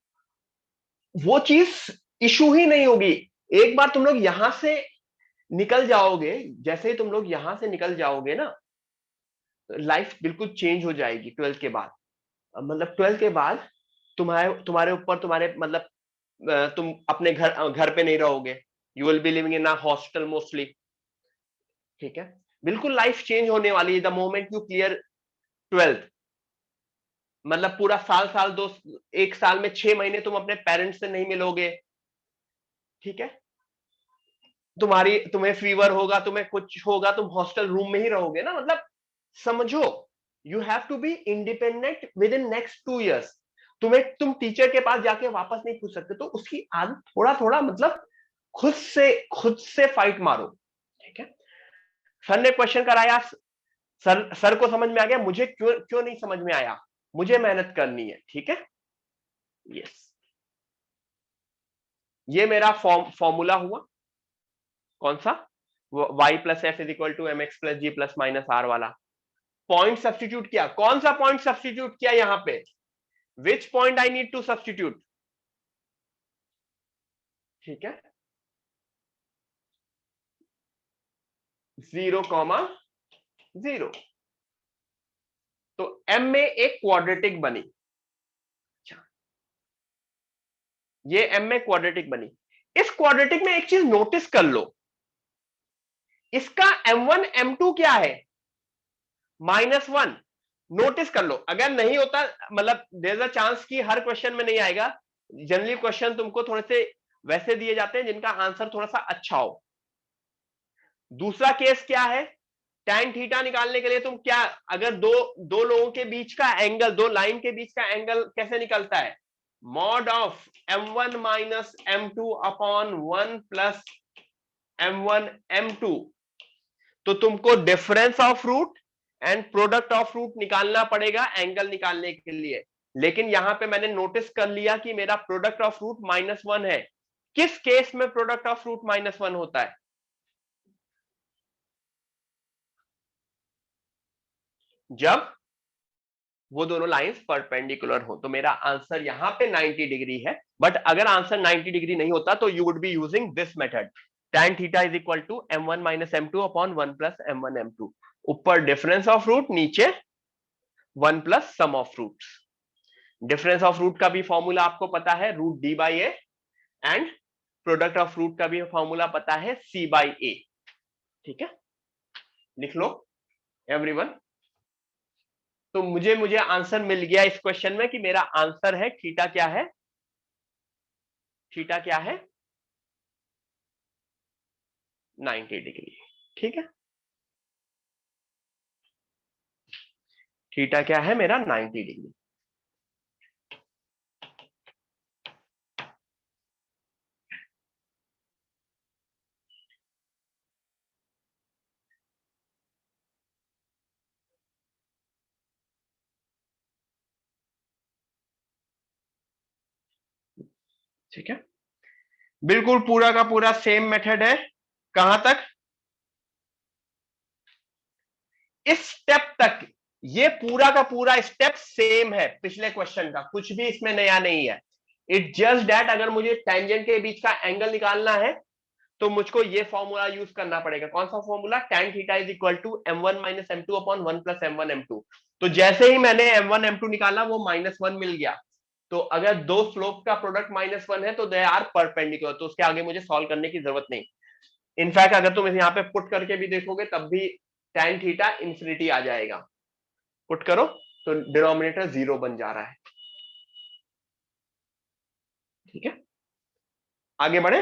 वो चीज इशू ही नहीं होगी। एक बार तुम लोग यहां से निकल जाओगे, जैसे ही तुम लोग यहां से निकल जाओगे ना, लाइफ बिल्कुल चेंज हो जाएगी। ट्वेल्थ के बाद, मतलब ट्वेल्थ के बाद तुम्हारे तुम्हारे ऊपर तुम्हारे मतलब तुम अपने घर पे नहीं रहोगे। You will be living in a hostel mostly. ठीक है, बिल्कुल लाइफ चेंज होने वाली है the moment you clear twelfth. मतलब पूरा साल साल दो, एक साल में 6 महीने तुम अपने पेरेंट्स से नहीं मिलोगे। ठीक है, तुम्हें फीवर होगा, तुम्हें कुछ होगा, तुम हॉस्टल रूम में ही रहोगे ना। मतलब समझो, you have to be independent within next 2 years. तुम टीचर के पास जाके वापस नहीं पूछ सकते, तो उसकी आदत थोड़ा थोड़ा मतलब खुद से फाइट मारो। ठीक है, सर ने क्वेश्चन कराया, सर को समझ में आ गया, मुझे क्यों क्यों नहीं समझ में आया, मुझे मेहनत करनी है। ठीक है, यस, ये मेरा फॉर्मूला हुआ। कौन सा? y plus F is equal to M x plus G plus minus R वाला। पॉइंट सब्सटीट्यूट किया। कौन सा पॉइंट सब्सटीट्यूट किया यहां पे? Which point I need to substitute? ठीक है, 0,0। तो m में एक क्वाड्रेटिक बनी। अच्छा, ये m में क्वाड्रेटिक बनी। इस क्वाड्रेटिक में एक चीज नोटिस कर लो, इसका m1 m2 क्या है? -1। नोटिस कर लो, अगर नहीं होता, मतलब देयर इज अ चांस कि हर क्वेश्चन में नहीं आएगा। जनरली क्वेश्चन तुमको थोड़े से वैसे दिए जाते हैं जिनका आंसर थोड़ा सा अच्छा हो। दूसरा केस क्या है? tan थीटा निकालने के लिए तुम क्या, अगर दो दो लोगों के बीच का एंगल, दो लाइन के बीच का एंगल कैसे निकलता है? Mod of m1 minus m2 upon 1 plus m1 m2। तो तुमको difference of root and product of root निकालना पड़ेगा एंगल निकालने के लिए। लेकिन यहां पे मैंने नोटिस कर लिया कि मेरा प्रोडक्ट ऑफ रूट -1 है। किस केस में प्रोडक्ट ऑफ रूट -1 होता है? जब वो दोनों लाइंस परपेंडिकुलर हो। तो मेरा आंसर यहां पे 90 डिग्री है। बट अगर आंसर 90 डिग्री नहीं होता तो you would be using this method, tan theta is equal to m1 minus m2 upon 1 plus m1 m2। ऊपर डिफरेंस ऑफ रूट, नीचे 1 plus sum of roots. Difference of root का भी formula आपको पता है, root D by A. And product of root का भी formula पता है, सी बाई ए। ठीक है, लिख लो एवरीवन। तो मुझे मुझे आंसर मिल गया इस क्वेश्चन में कि मेरा आंसर है थीटा क्या है? थीटा क्या है? 90 डिग्री। ठीक है, थीटा क्या है मेरा 90 डिग्री। ठीक है, बिल्कुल पूरा का पूरा सेम मेथड है। कहां तक? इस स्टेप तक ये पूरा का पूरा स्टेप सेम है पिछले क्वेश्चन का, कुछ भी इसमें नया नहीं है। इट जस्ट दैट अगर मुझे टेंजेंट के बीच का एंगल निकालना है तो मुझको ये फॉर्मूला यूज करना पड़ेगा। कौन सा formula? tan theta is equal to m1 minus m2 upon 1 plus m1 m2। तो जैसे ही मैंने m1 m2 निकाला वो -1 मिल गया। तो अगर दो स्लोप का प्रोडक्ट -1 है तो दे आर परपेंडिकुलर, तो उसके आगे मुझे सॉल्व करने की जरूरत नहीं। इनफैक्ट अगर तुम यहाँ पे पुट करके भी देखोगे तब भी tan थीटा इंफिनिटी आ जाएगा। पुट करो तो डिनोमिनेटर 0 बन जा रहा है। ठीक है, आगे बढ़े।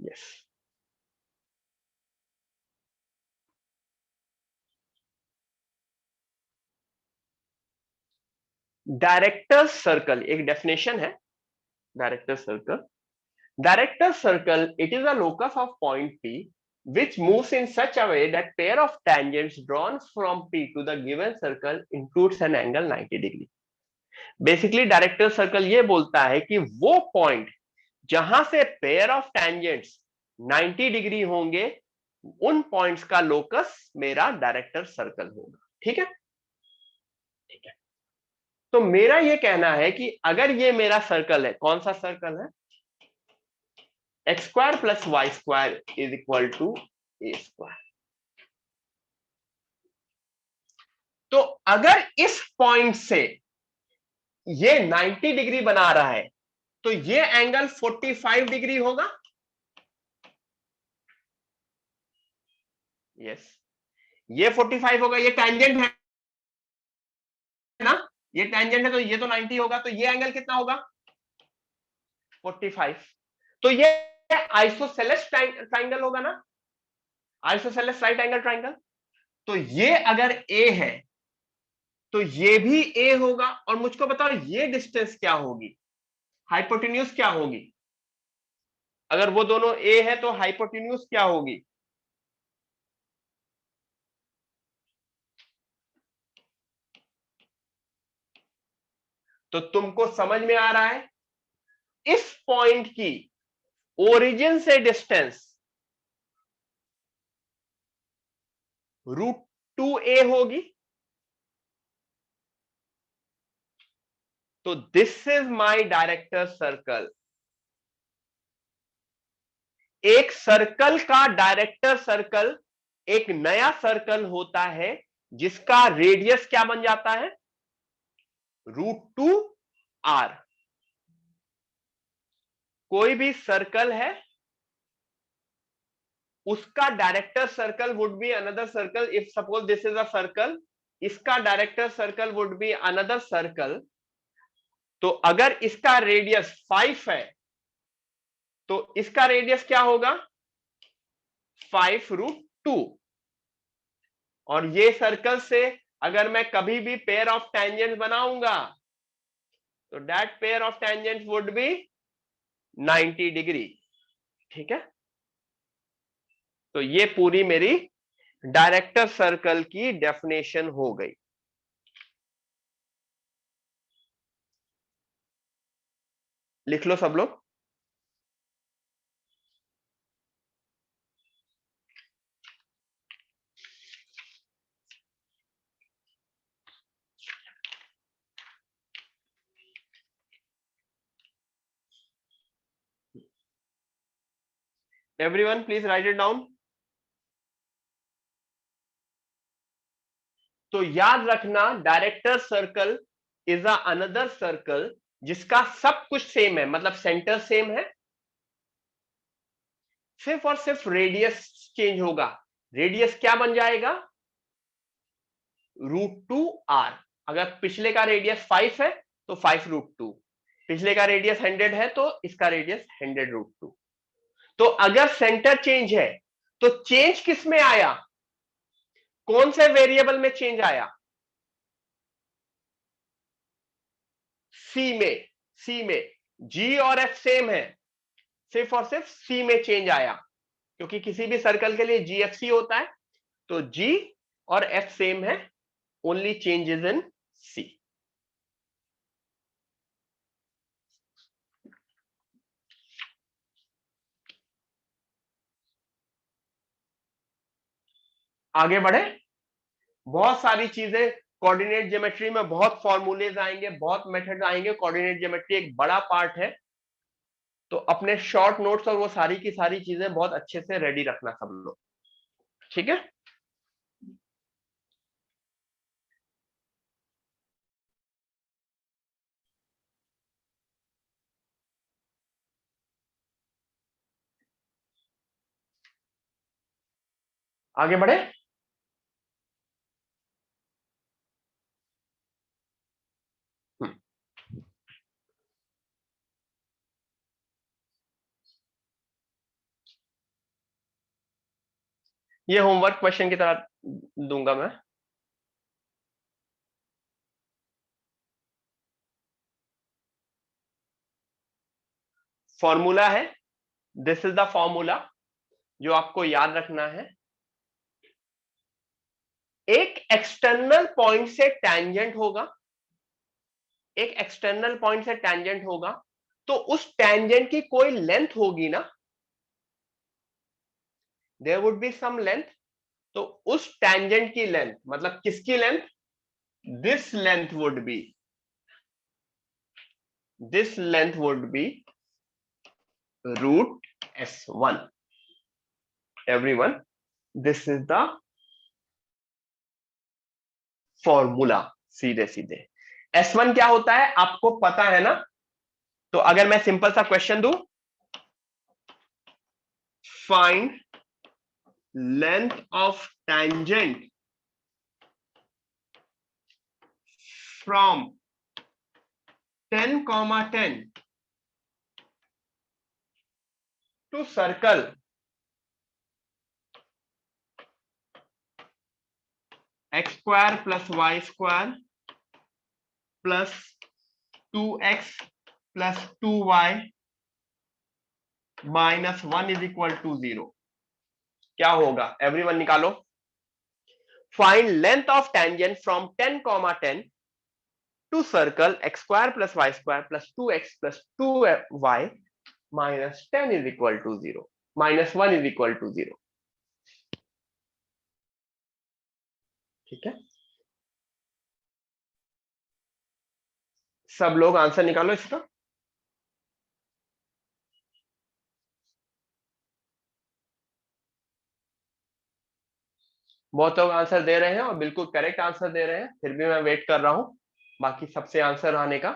यस, डायरेक्टर सर्कल एक डेफिनेशन है। Director circle, director circle, it is a locus of point P which moves in such a way that pair of tangents drawn from P to the given circle includes an angle 90 degree। Basically director circle ये बोलता है कि वो point जहां से pair of tangents 90 degree होंगे उन points का लोकस मेरा डायरेक्टर सर्कल होगा। ठीक है, ठीक है। तो मेरा ये कहना है कि अगर ये मेरा सर्कल है, कौन सा सर्कल है? X square plus Y square is equal to A square. तो अगर इस पॉइंट से ये 90 डिग्री बना रहा है तो ये एंगल 45 डिग्री होगा। यस, ये 45 होगा, ये टेंजेंट है ना, ये टेंजेंट है तो ये तो 90 होगा, तो ये एंगल कितना होगा? 45। तो ये आइसोसेलेस ट्राइंगल होगा ना, आइसोसेलेस राइट एंगल ट्राइंगल। तो ये अगर ए है तो ये भी ए होगा। और मुझको बताओ ये डिस्टेंस क्या होगी, हाइपोटेन्यूज क्या होगी? अगर वो दोनों ए है तो हाइपोटेन्यूज क्या होगी? तो तुमको समझ में आ रहा है इस पॉइंट की ओरिजिन से डिस्टेंस √2a होगी। तो this is my director circle. एक सर्कल का डायरेक्टर सर्कल एक नया सर्कल होता है जिसका रेडियस क्या बन जाता है? √2r। कोई भी सर्कल है उसका director circle would be another circle. If suppose this is a circle, इसका director circle would be another circle. तो अगर इसका रेडियस 5 है तो इसका रेडियस क्या होगा? 5√2। और ये सर्कल से अगर मैं कभी भी पेयर ऑफ टेंजेंट बनाऊंगा तो that pair of tangent would be 90 degree. ठीक है, तो ये पूरी मेरी डायरेक्टर सर्कल की डेफिनेशन हो गई। लिख लो सब लोग। Everyone please write it down. तो याद रखना director circle is a another circle जिसका सब कुछ सेम है, मतलब सेंटर सेम है, सिर्फ और सिर्फ रेडियस चेंज होगा। रेडियस क्या बन जाएगा? √2r। अगर पिछले का रेडियस 5 है तो 5√2, पिछले का रेडियस 100 है तो इसका रेडियस 100√2। तो अगर सेंटर चेंज है तो चेंज किस में आया, कौन से वेरिएबल में चेंज आया, सी में। सी में जी और एफ सेम है, सिर्फ और सिर्फ सी में चेंज आया, क्योंकि किसी भी सर्कल के लिए जी एफ सी होता है, तो जी और एफ सेम है, ओनली चेंजेस इन सी। आगे बढ़े, बहुत सारी चीजें कोऑर्डिनेट ज्योमेट्री में, बहुत फॉर्मूलेज आएंगे, बहुत मेथड आएंगे। कोऑर्डिनेट ज्योमेट्री एक बड़ा पार्ट है, तो अपने शॉर्ट नोट्स और वो सारी की सारी चीजें बहुत अच्छे से रेडी रखना सब लोग, ठीक है। आगे बढ़े, ये होमवर्क क्वेश्चन की तरह दूंगा मैं। फॉर्मूला है, दिस इज द फॉर्मूला जो आपको याद रखना है। एक एक्सटर्नल पॉइंट से टैंजेंट होगा, एक एक्सटर्नल पॉइंट से टैंजेंट होगा, तो उस टैंजेंट की कोई लेंथ होगी ना, there would be some length. तो उस टैंजेंट की लेंथ, मतलब किसकी length, this length would be, this length would be √S1। Everyone, this is the formula. सीधे सीधे S1 क्या होता है आपको पता है ना। तो अगर मैं सिंपल सा क्वेश्चन दूं, find length of tangent from 10, 10 to circle x square plus y square plus 2x plus 2y minus 1 is equal to 0। क्या होगा, एवरीवन निकालो। Find length of tangent from 10, 10 to circle x square plus y square plus 2x plus 2y minus 10 is equal to 0, minus 1 is equal to 0। ठीक है, सब लोग answer निकालो इसका। बहुत लोग आंसर दे रहे हैं और बिल्कुल करेक्ट आंसर दे रहे हैं, फिर भी मैं वेट कर रहा हूं बाकी सबसे आंसर आने का।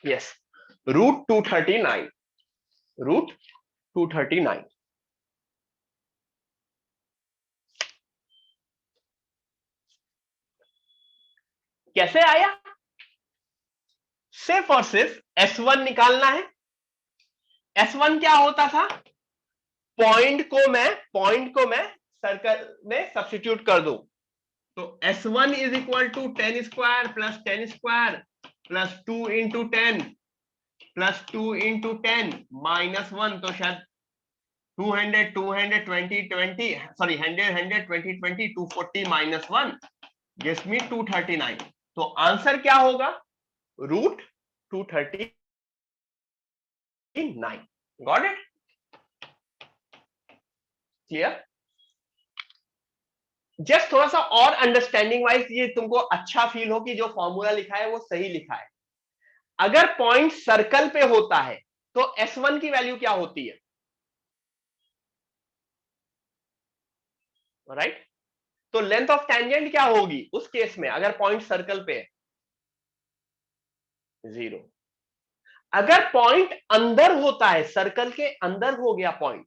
यस, √239, √239। कैसे आया, सिर्फ और सिर्फ S1 निकालना है। S1 क्या होता था, पॉइंट को मैं सर्कल में सब्स्टिट्यूट कर दूं, तो S1 is equal to 10 square plus 10 square plus 2 into 10 plus 2 into 10 minus 1, तो शायद 200, 200, 20, 20, सॉरी 100, 100, 20, 20, 240 माइनस 1 गिव्स मी 239। तो आंसर क्या होगा, √239। Got it, clear. जस्ट थोड़ा सा और अंडरस्टैंडिंग वाइज ये तुमको अच्छा फील हो कि जो फॉर्मूला लिखा है वो सही लिखा है। अगर पॉइंट सर्कल पे होता है तो S1 की वैल्यू क्या होती है, राइट। तो लेंथ ऑफ टेंजेंट क्या होगी उस केस में अगर पॉइंट सर्कल पे है, 0। अगर पॉइंट अंदर होता है, सर्कल के अंदर हो गया पॉइंट,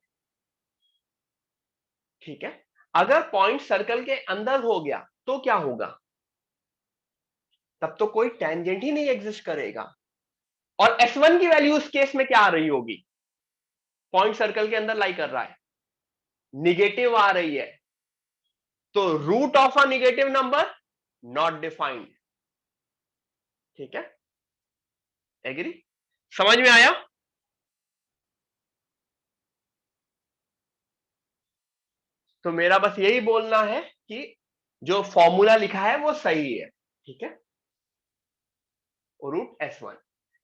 ठीक है, अगर पॉइंट सर्कल के अंदर हो गया तो क्या होगा? तब तो कोई टेंजेंट ही नहीं एग्जिस्ट करेगा। और S1 की वैल्यू उस केस में क्या आ रही होगी? पॉइंट सर्कल के अंदर लाई कर रहा है, निगेटिव आ रही है, तो root of a negative number not defined. ठीक है, एग्री? समझ में आया? तो मेरा बस यही बोलना है कि जो फॉर्मूला लिखा है वो सही है। ठीक है, रूट S1।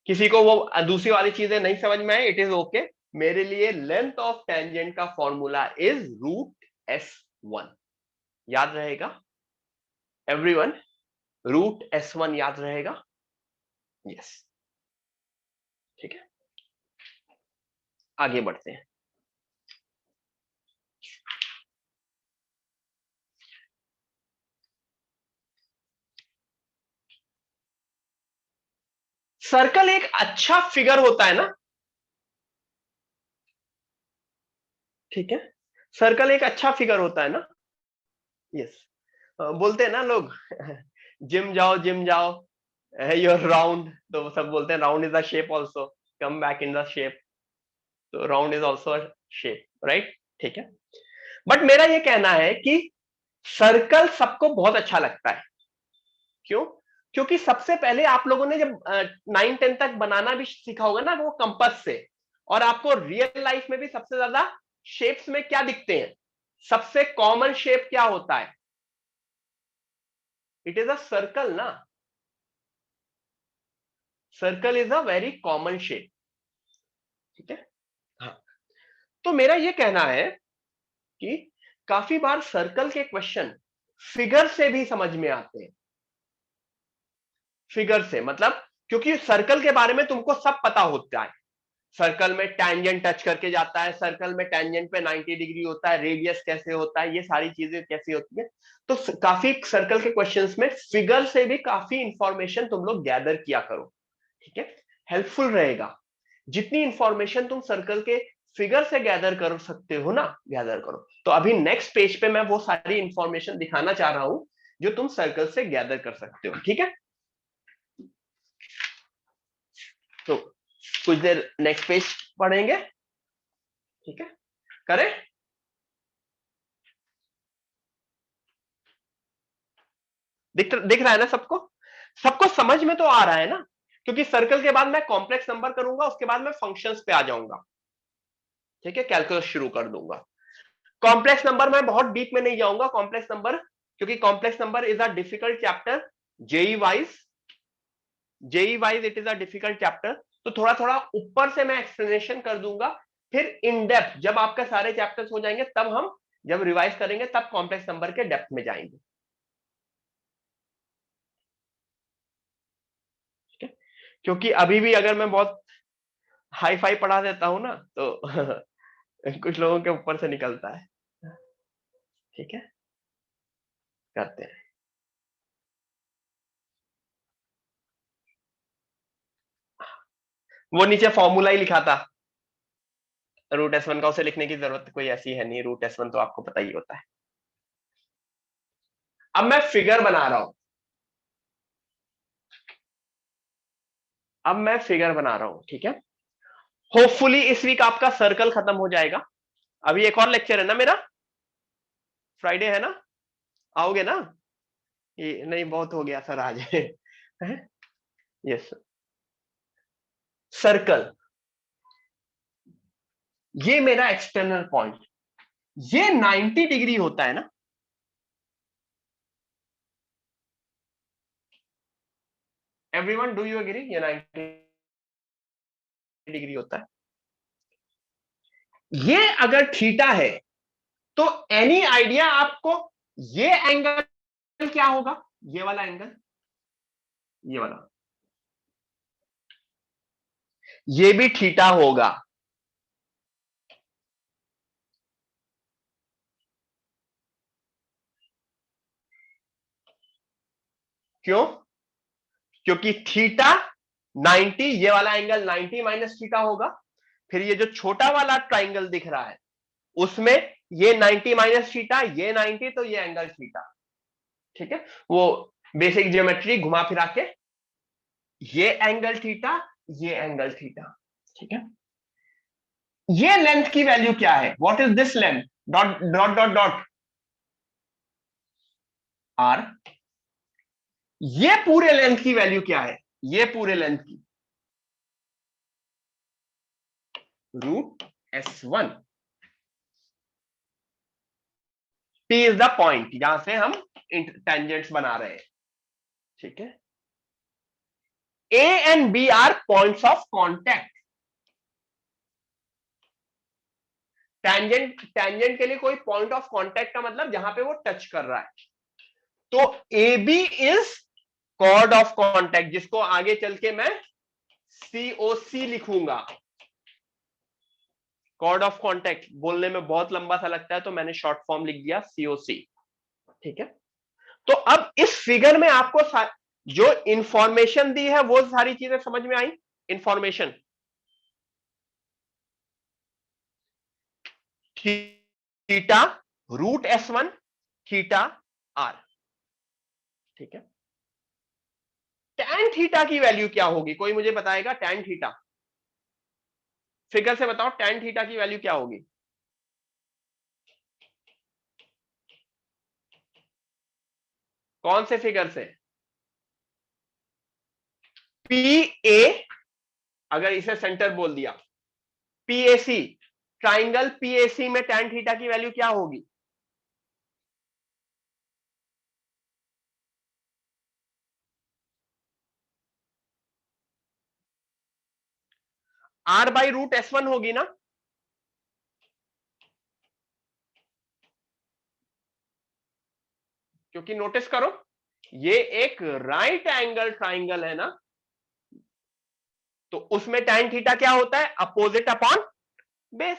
किसी को वो दूसरी वाली चीजें नहीं समझ में आए, इट इज ओके। मेरे लिए लेंथ ऑफ टेंजेंट का फॉर्मूला इज रूट S1। याद रहेगा एवरीवन? रूट S1 याद रहेगा? यस। ठीक है, आगे बढ़ते हैं। सर्कल एक अच्छा फिगर होता है ना? ठीक है, सर्कल एक अच्छा फिगर होता है ना? यस। बोलते हैं ना लोग जिम जाओ जिम जाओ, यूर राउंड, तो सब बोलते हैं round is the shape also, come back in the shape. तो round is also shape, right? ठीक है, बट मेरा ये कहना है कि सर्कल सबको बहुत अच्छा लगता है। क्यों? क्योंकि सबसे पहले आप लोगों ने जब 9-10 तक बनाना भी सीखा होगा ना वो कंपास से, और आपको रियल लाइफ में भी सबसे ज्यादा शेप्स में क्या दिखते हैं? सबसे कॉमन शेप क्या होता है? इट इज अ सर्कल ना। Circle is a very common shape. ठीक है, हाँ। तो मेरा ये कहना है कि काफी बार सर्कल के क्वेश्चन फिगर से भी समझ में आते हैं। फिगर से मतलब, क्योंकि सर्कल के बारे में तुमको सब पता होता है। सर्कल में टैंजेंट टच करके जाता है, सर्कल में टैंजेंट पे 90 डिग्री होता है, रेडियस कैसे होता है, ये सारी चीजें कैसी होती है। तो काफी सर्कल के क्वेश्चंस में फिगर से भी काफी इंफॉर्मेशन तुम लोग गैदर किया करो। ठीक है, हेल्पफुल रहेगा। जितनी इंफॉर्मेशन तुम सर्कल के फिगर से गैदर कर सकते हो ना, गैदर करो। तो अभी नेक्स्ट पेज पे मैं वो सारी इंफॉर्मेशन दिखाना चाह रहा हूं जो तुम सर्कल से गैदर कर सकते हो। ठीक है, तो कुछ देर नेक्स्ट पेज पढ़ेंगे। ठीक है, करें? दिख रहा है ना सबको? सबको समझ में तो आ रहा है ना? क्योंकि सर्कल के बाद मैं कॉम्प्लेक्स नंबर करूंगा, उसके बाद मैं फंक्शंस पे आ जाऊंगा। ठीक है, कैलकुलस शुरू कर दूंगा। कॉम्प्लेक्स नंबर में बहुत डीप में नहीं जाऊंगा, कॉम्प्लेक्स नंबर, क्योंकि complex number is a difficult chapter. JEE wise, JEE wise it is a difficult chapter. तो थोड़ा थोड़ा ऊपर से मैं एक्सप्लेनेशन कर दूंगा। फिर इन डेप्थ जब आपका सारे चैप्टर्स हो जाएंगे, तब हम जब रिवाइज करेंगे तब कॉम्प्लेक्स नंबर के डेप्थ में जाएंगे। ठीक है, क्योंकि अभी भी अगर मैं बहुत हाई फाई पढ़ा देता हूं ना, तो कुछ लोगों के ऊपर से निकलता है। ठीक है, करते हैं। वो नीचे फॉर्मूला ही लिखा था रूट S1 का, उसे लिखने की जरूरत कोई ऐसी है नहीं, रूट S1 तो आपको पता ही होता है। अब मैं फिगर बना रहा हूं, अब मैं फिगर बना रहा हूं। ठीक है, होपफुली इस वीक आपका सर्कल खत्म हो जाएगा। अभी एक और लेक्चर है ना मेरा, फ्राइडे है ना? आओगे ना? ये नहीं, बहुत हो गया सर आज। यस, सर्कल, ये मेरा एक्सटर्नल पॉइंट, ये 90 डिग्री होता है ना? एवरीवन, डू यू एग्री ये 90 डिग्री होता है? ये अगर थीटा है, तो एनी आइडिया आपको ये एंगल क्या होगा? ये वाला एंगल, ये वाला, ये भी थीटा होगा। क्यों? क्योंकि थीटा 90, ये वाला एंगल 90 माइनस थीटा होगा। फिर ये जो छोटा वाला ट्राइंगल दिख रहा है उसमें ये 90 माइनस थीटा, ये 90, तो ये एंगल थीटा। ठीक है, वो बेसिक ज्योमेट्री घुमा फिरा के ये एंगल थीटा, ये एंगल थीटा। ठीक है, ये लेंथ की वैल्यू क्या है? What is this length? Dot dot dot dot are. ये पूरे लेंथ की वैल्यू क्या है? ये पूरे लेंथ की √S1। P is the point जहां से हम टेंजेंट्स बना रहे हैं। ठीक है, A and B are points of contact. Tangent के लिए कोई पॉइंट ऑफ कॉन्टैक्ट का मतलब जहां पे वो टच कर रहा है। तो AB is chord of contact, जिसको आगे चल के मैं COC लिखूंगा। कॉर्ड ऑफ कॉन्टैक्ट बोलने में बहुत लंबा सा लगता है तो मैंने शॉर्ट फॉर्म लिख दिया COC। ठीक है, तो अब इस फिगर में आपको जो इंफॉर्मेशन दी है वो सारी चीजें समझ में आई। Information theta √S1 theta R. ठीक है, tan थीटा की वैल्यू क्या होगी? कोई मुझे बताएगा tan थीटा? फिगर से बताओ tan थीटा की वैल्यू क्या होगी? कौन से फिगर से? PA, अगर इसे सेंटर बोल दिया, PAC, ट्राइंगल PAC में tan थीटा की वैल्यू क्या होगी? R/√S1 होगी ना? क्योंकि नोटिस करो ये एक राइट एंगल ट्राइंगल है ना, तो उसमें tan थीटा क्या होता है? Opposite upon base.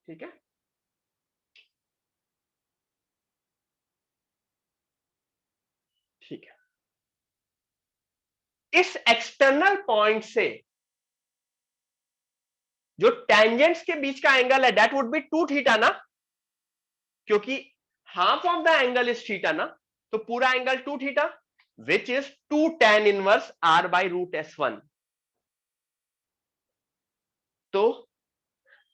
ठीक है, ठीक है, इस एक्सटर्नल पॉइंट से जो टेंजेंट्स के बीच का एंगल है दैट वुड बी 2 थीटा ना, क्योंकि half of the angle is theta ना, तो पूरा angle 2 theta, which is 2 tan inverse R/√S1। तो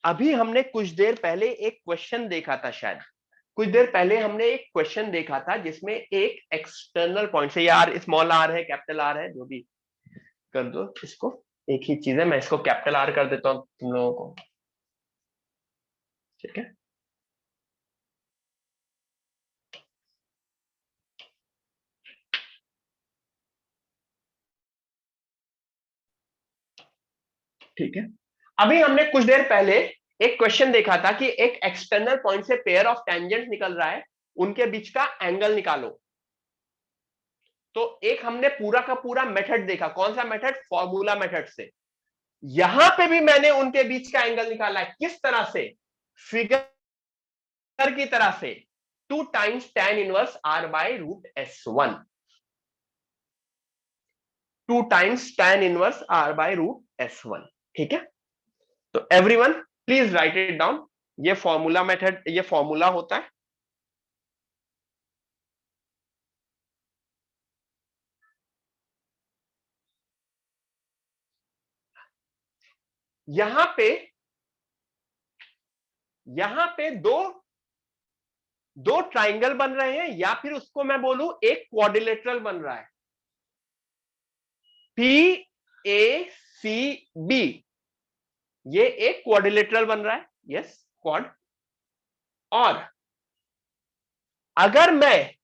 अभी हमने कुछ देर पहले एक क्वेश्चन देखा था, शायद कुछ देर पहले हमने एक क्वेश्चन देखा था जिसमें एक एक्सटर्नल पॉइंट से, यार स्मॉल आर है कैपिटल आर है जो भी कर दो इसको, एक ही चीज है, मैं इसको कैपिटल आर कर देता हूं तुम लोगों को। ठीक है, ठीक है, अभी हमने कुछ देर पहले एक क्वेश्चन देखा था कि एक एक्सटर्नल पॉइंट से पेयर ऑफ टेंजेंट निकल रहा है, उनके बीच का एंगल निकालो। तो एक हमने पूरा का पूरा मेथड देखा, कौन सा मेथड? फॉर्मूला मेथड से। यहां पे भी मैंने उनके बीच का एंगल निकाला है। किस तरह से? फिगर की तरह से, 2 times tan inverse R/√S1, 2 times tan inverse R/√S1। ठीक है, तो everyone please write it down. ये फॉर्मूला मेथड, ये फॉर्मूला होता है। यहां पे दो दो ट्राइंगल बन रहे हैं, या फिर उसको मैं बोलूं एक क्वाड्रिलेटरल बन रहा है। PACB, ये एक क्वाड्रिलेटरल बन रहा है। Yes, quad. और अगर मैं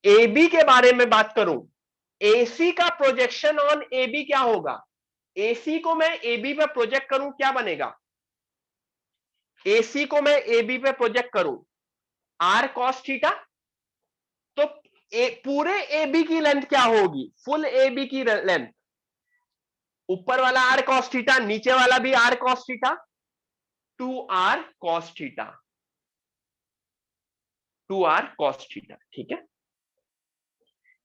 AB के बारे में बात करूं, AC का प्रोजेक्शन ऑन AB क्या होगा? AC को मैं AB पे प्रोजेक्ट करूं, क्या बनेगा? AC को मैं AB पे प्रोजेक्ट करूं, R cos थीटा। तो पूरे AB की लेंथ क्या होगी? फुल AB की लेंथ, ऊपर वाला R cos थीटा, नीचे वाला भी R cos theta, 2R cos theta. 2r cos theta. ठीक है,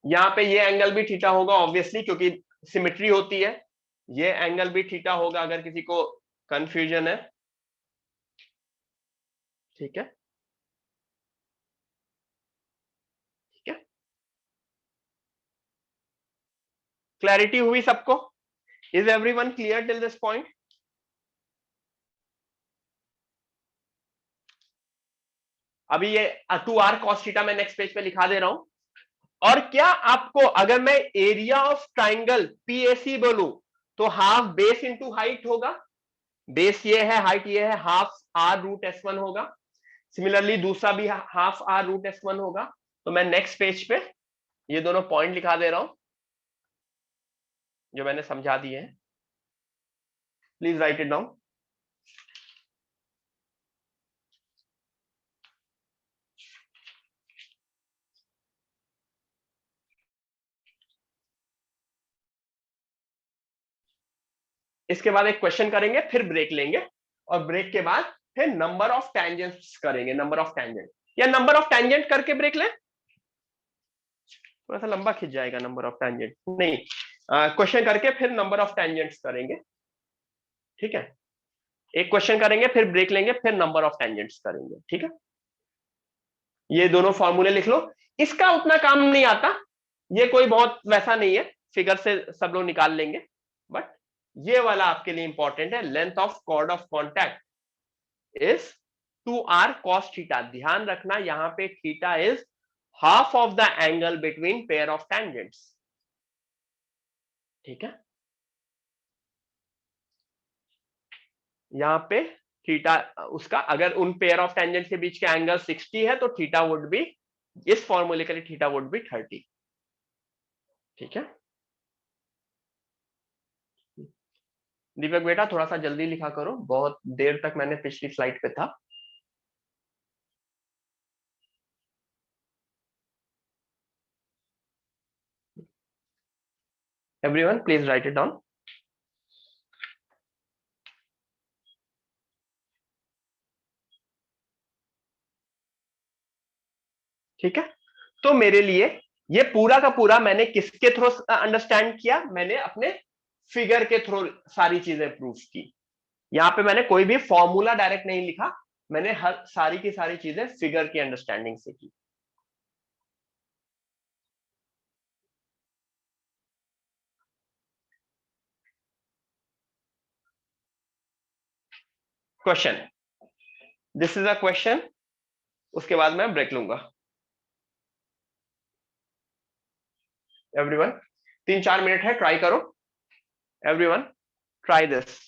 यहां पे ये एंगल भी थीटा होगा ऑब्वियसली, क्योंकि सिमेट्री होती है। ये एंगल भी थीटा होगा अगर किसी को कंफ्यूजन है। ठीक है, ठीक है, क्लैरिटी हुई सबको? Is everyone clear till this point? अभी ये 2r cos थीटा मैं नेक्स्ट पेज पे लिखा दे रहा हूं। और क्या आपको अगर मैं एरिया ऑफ ट्राइंगल पीएसी बोलूं तो हाफ बेस इंटू हाइट होगा। बेस ये है, हाइट ये है, half R root S one होगा। सिमिलरली दूसरा भी half R root S one होगा। तो मैं नेक्स्ट पेज पे ये दोनों पॉइंट लिखा दे रहा हूं जो मैंने समझा दिए हैं। Please write it down. इसके बाद एक क्वेश्चन करेंगे, फिर ब्रेक लेंगे, और ब्रेक के बाद फिर नंबर ऑफ टेंजेंट्स करेंगे। नंबर ऑफ टेंजेंट या नंबर ऑफ टेंजेंट करके ब्रेक लें, थोड़ा सा लंबा खिंच जाएगा। नंबर ऑफ टेंजेंट नहीं, क्वेश्चन करके फिर नंबर ऑफ टेंजेंट्स करेंगे। ठीक है, एक क्वेश्चन करेंगे, फिर ब्रेक लेंगे, फिर नंबर ऑफ टेंजेंट्स करेंगे। ठीक है, ये दोनों फॉर्मूले लिख लो। इसका उतना काम नहीं आता, ये कोई बहुत वैसा नहीं है, फिगर से सब लोग निकाल लेंगे। बट ये वाला आपके लिए इंपॉर्टेंट है। Length of chord of contact is 2r cos theta. ध्यान रखना यहां पे theta is half of the angle between pair of tangents. ठीक है, यहां पे थीटा उसका, अगर उन पेयर ऑफ टेंजेंट के बीच का एंगल 60 है तो थीटा वुड बी, इस फॉर्मूले के लिए थीटा वुड बी 30। ठीक है, दीपक बेटा थोड़ा सा जल्दी लिखा करो, बहुत देर तक मैंने पिछली स्लाइड पे था। Everyone please write it down. ठीक है, तो मेरे लिए ये पूरा का पूरा मैंने किसके थ्रू अंडरस्टैंड किया? मैंने अपने फिगर के थ्रू सारी चीजें प्रूव की। यहाँ पे मैंने कोई भी फॉर्मूला डायरेक्ट नहीं लिखा, मैंने हर सारी की सारी चीजें फिगर की अंडरस्टैंडिंग से की। Question, this is a question, उसके बाद मैं ब्रेक लूंगा। एवरीवन 3-4 मिनट है, ट्राई करो। Everyone try this.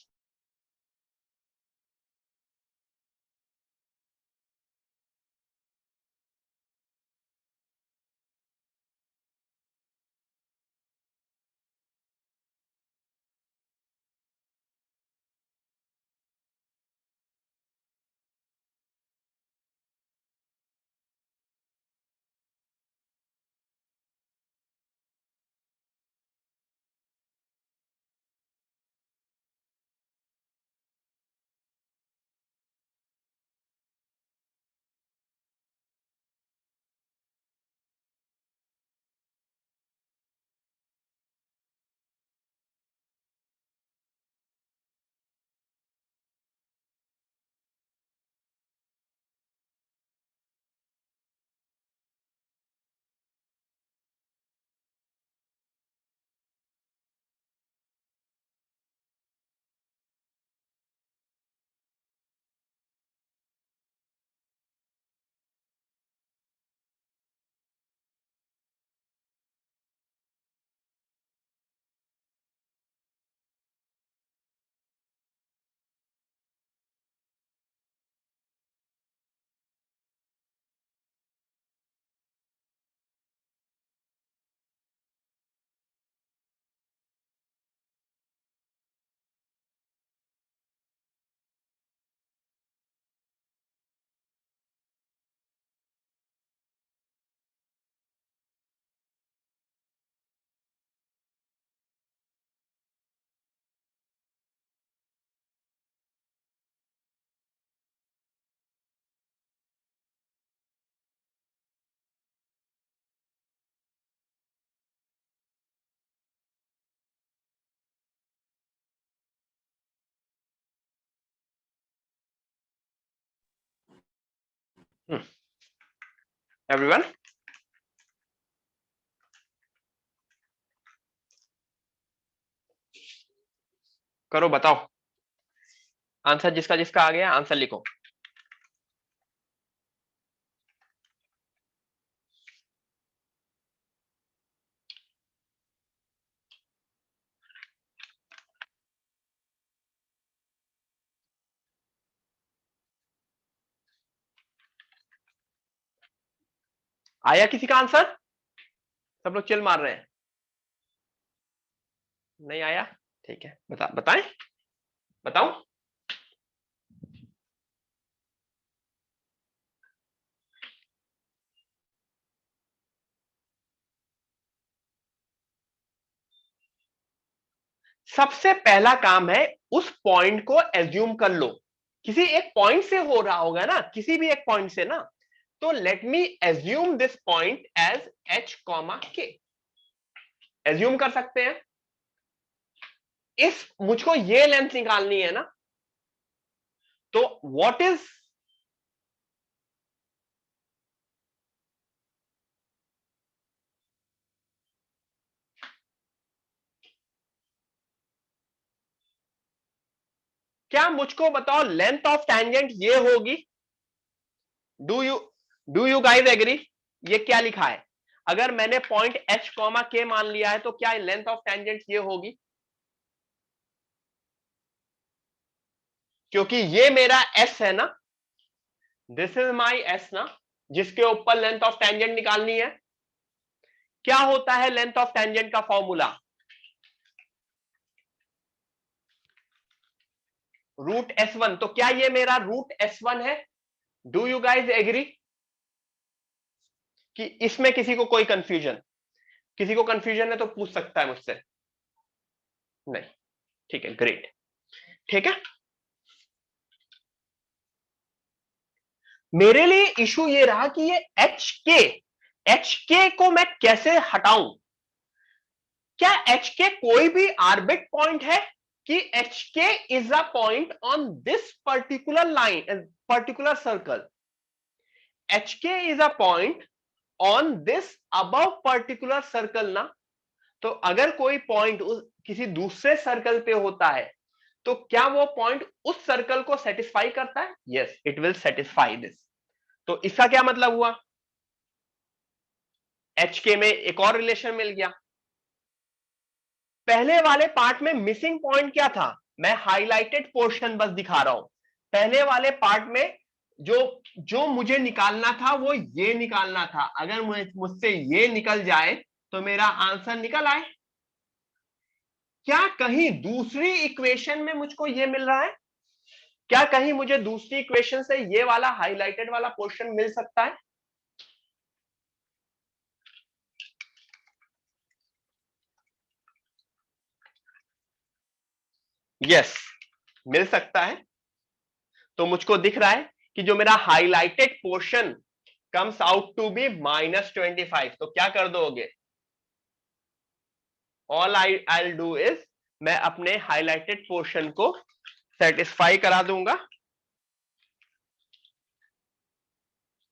एवरीवन, करो, बताओ आंसर। जिसका जिसका आ गया आंसर लिखो। आया किसी का आंसर? सब लोग चिल मार रहे हैं? नहीं आया? ठीक है, बताएं, बताऊं? सबसे पहला काम है उस पॉइंट को एज्यूम कर लो। किसी एक पॉइंट से हो रहा होगा ना, किसी भी एक पॉइंट से ना। तो let me assume this point as h comma k। Assume कर सकते हैं। इस मुझको ये लेंथ निकालनी है ना, तो व्हाट इज, क्या मुझको बताओ लेंथ ऑफ टैंजेंट ये होगी? Do you do you guys agree? ये क्या लिखा है? अगर मैंने पॉइंट h कॉमा k मान लिया है तो क्या लेंथ ऑफ टैंजेंट ये होगी? क्योंकि ये मेरा s है ना, दिस इज माई s ना, जिसके ऊपर लेंथ ऑफ टैंजेंट निकालनी है। क्या होता है लेंथ ऑफ टैंजेंट का फॉर्मूला? Root s1। तो क्या ये मेरा रूट s1 है? Do you guys agree? कि इसमें किसी को कोई कंफ्यूजन? किसी को कंफ्यूजन है तो पूछ सकता है मुझसे। नहीं? ठीक है, ग्रेट। ठीक है, मेरे लिए इशू ये रहा कि ये एच के को मैं कैसे हटाऊं। क्या एच के कोई भी आर्बिट पॉइंट है कि H K is a point on this particular line, particular circle? H K is a point on this above particular circle ना। तो अगर कोई पॉइंट किसी दूसरे सर्कल पे होता है तो क्या वो पॉइंट उस सर्कल को सेटिस्फाई करता है? Yes, it will satisfy this. तो इसका क्या मतलब हुआ? एच के में एक और रिलेशन मिल गया। पहले वाले पार्ट में मिसिंग पॉइंट क्या था? मैं हाईलाइटेड पोर्शन बस दिखा रहा हूं। पहले वाले पार्ट में जो जो मुझे निकालना था वो ये निकालना था। अगर मुझसे ये निकल जाए तो मेरा आंसर निकल आए। क्या कहीं दूसरी इक्वेशन में मुझको ये मिल रहा है? क्या कहीं मुझे दूसरी इक्वेशन से ये वाला हाईलाइटेड वाला पोर्शन मिल सकता है? यस, मिल सकता है। तो मुझको दिख रहा है कि जो मेरा highlighted portion comes out to be -25। तो क्या कर दोगे? ऑल आई डू इज, मैं अपने हाईलाइटेड पोर्शन को सेटिस्फाई करा दूंगा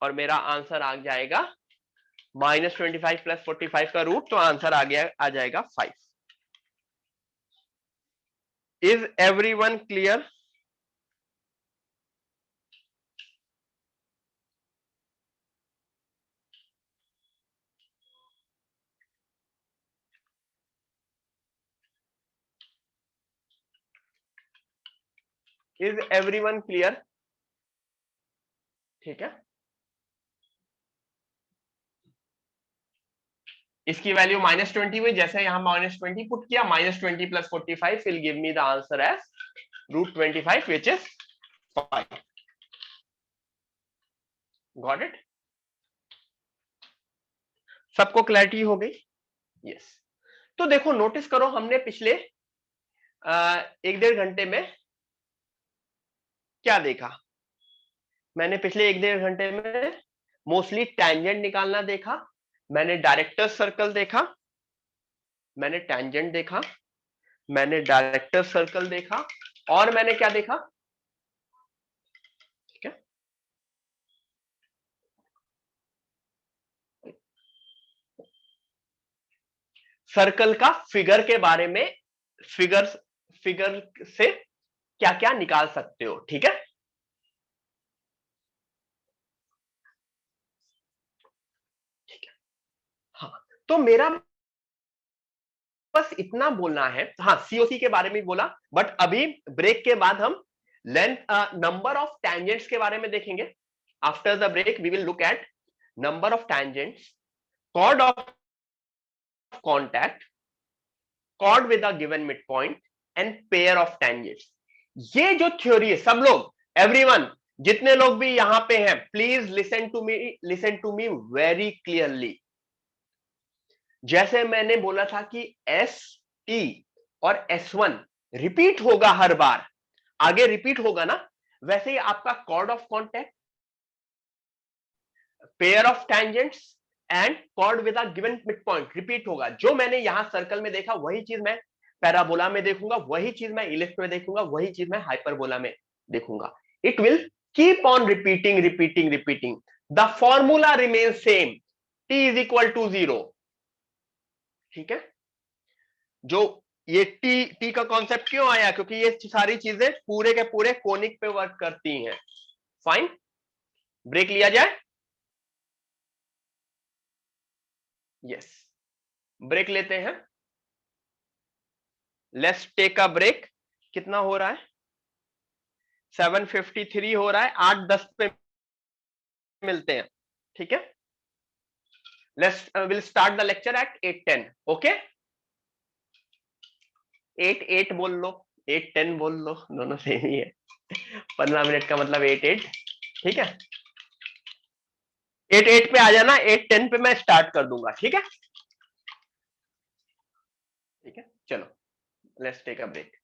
और मेरा आंसर आ जाएगा -25 + 45 का रूट। तो आंसर आ जाएगा 5। Is everyone clear? Is everyone clear? ठीक है, इसकी वैल्यू -20 हुई। जैसे यहां -20 पुट किया, -20 + 45 will give me the answer as √25 which is 5। Got it? सबको क्लैरिटी हो गई? यस। तो देखो, नोटिस करो, हमने पिछले 1-1.5 घंटे में क्या देखा? मैंने पिछले 1-1.5 घंटे में मोस्टली टैंजेंट निकालना देखा। मैंने डायरेक्टर सर्कल देखा, मैंने टैंजेंट देखा, मैंने डायरेक्टर सर्कल देखा, और मैंने क्या देखा? ठीक है, सर्कल का फिगर के बारे में, फिगर फिगर से क्या क्या निकाल सकते हो। ठीक है, हाँ, तो मेरा बस इतना बोलना है। हाँ, सीओसी के बारे में बोला, बट अभी ब्रेक के बाद हम लेंथ, नंबर ऑफ टेंजेंट्स के बारे में देखेंगे। After the break we will look at number of tangents, chord of contact, chord with a given midpoint and pair of tangents। ये जो थ्योरी है, सब लोग, एवरीवन, जितने लोग भी यहां पे हैं, please listen to me very clearly. जैसे मैंने बोला था कि एस टी और एस वन रिपीट होगा हर बार, आगे रिपीट होगा ना, वैसे ही आपका chord of contact, pair of tangents and chord with a given mid point repeat होगा। जो मैंने यहां सर्कल में देखा वही चीज मैं पैराबोला में देखूंगा, वही चीज मैं इलिप्स में देखूंगा, वही चीज मैं हाइपरबोला में देखूंगा। It will keep on repeating repeating repeating, the formula remain same, T is equal to zero. ठीक है, जो ये टी टी का कॉन्सेप्ट क्यों आया, क्योंकि ये सारी चीजें पूरे के पूरे कोनिक पे वर्क करती हैं। फाइन, ब्रेक लिया जाए। यस, ब्रेक लेते हैं, लेट्स टेक अ ब्रेक। कितना हो रहा है, 7:53 हो रहा है, 8:10 पे मिलते हैं। ठीक है, let's will start the lecture at 8:10। Okay, 8:08 बोल लो, 8:10 बोल लो, दोनों सेम ही है। 15 मिनट का मतलब 8:08। ठीक है, 8:08 पे आ जाना, 8:10 पे मैं स्टार्ट कर दूंगा। ठीक है, ठीक है, चलो, let's take a break.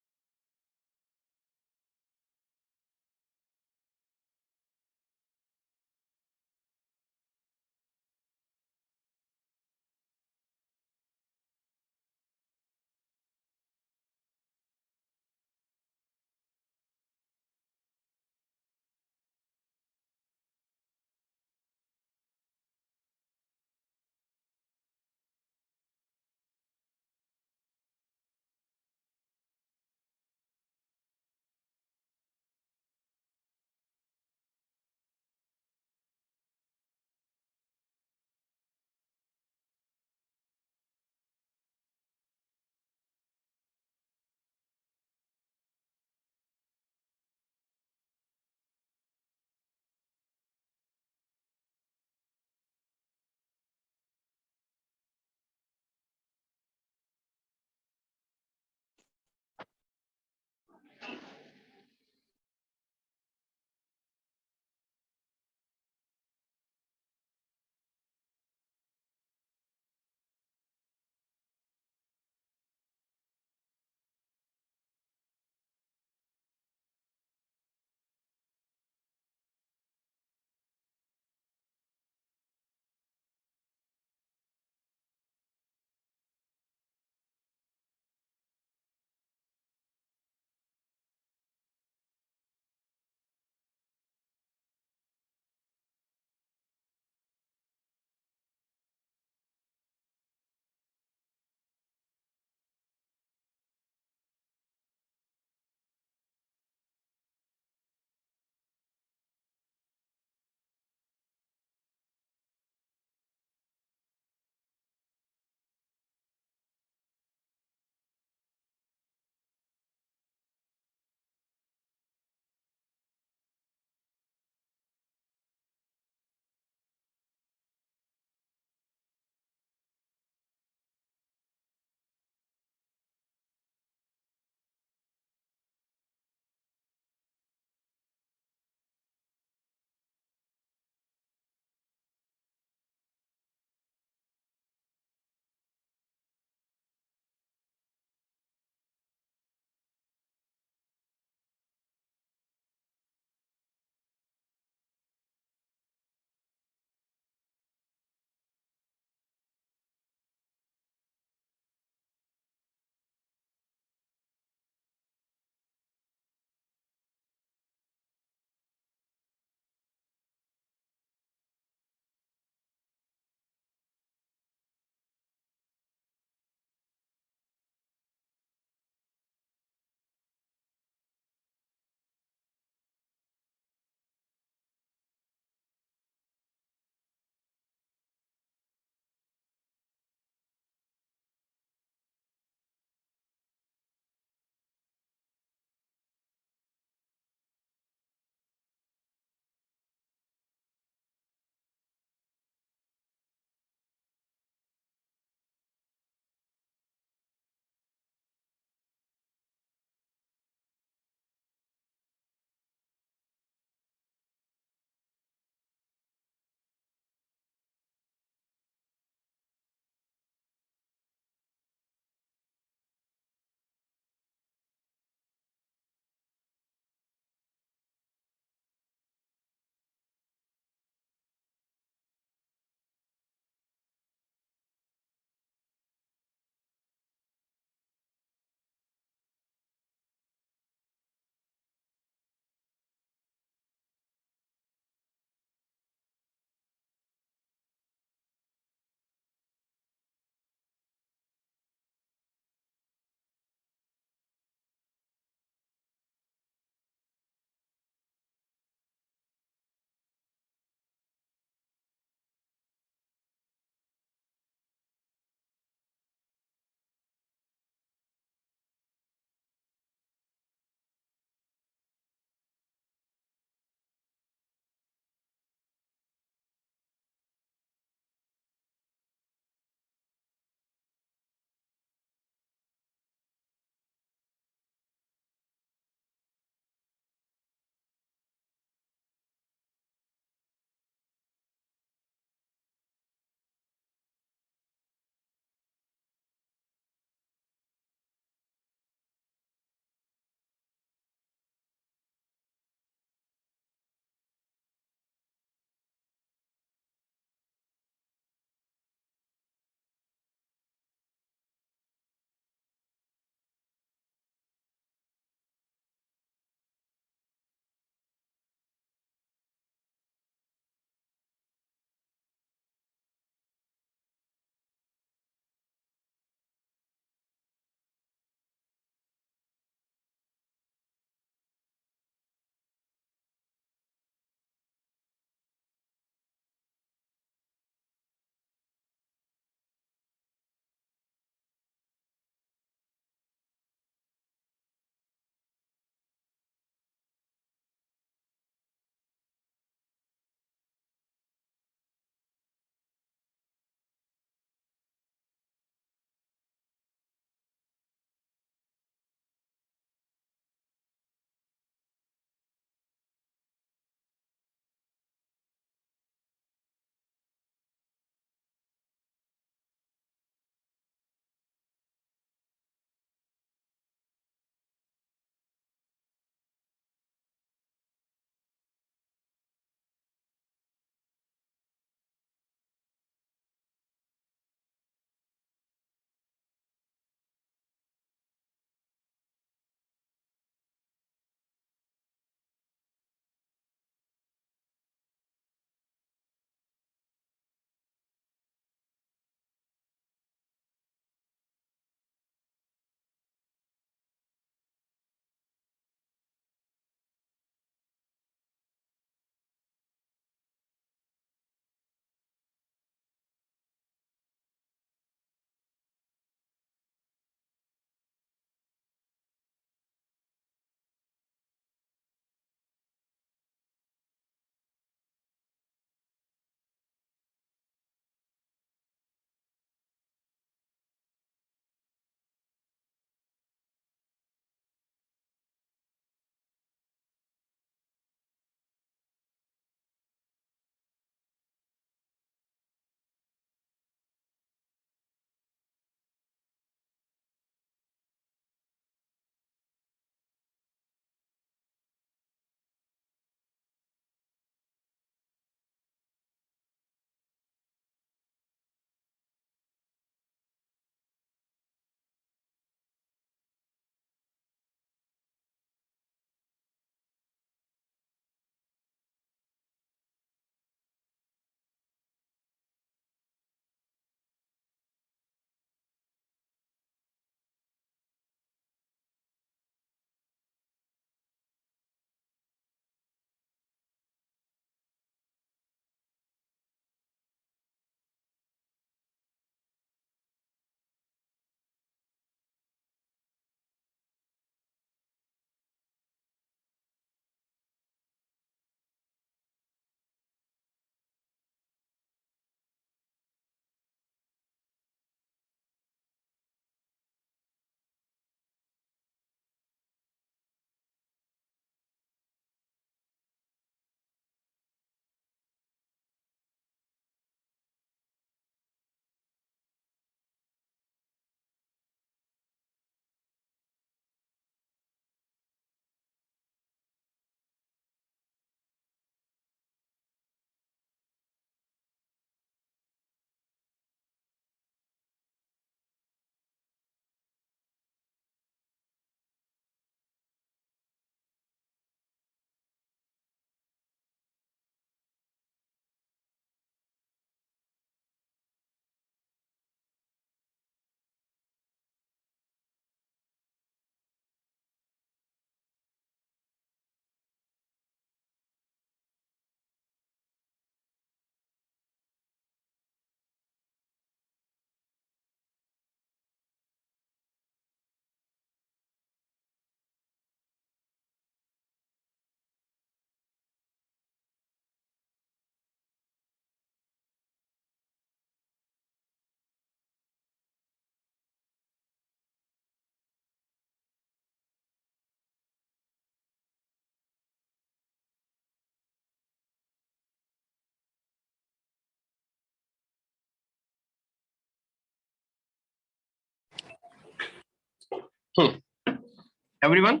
Everyone,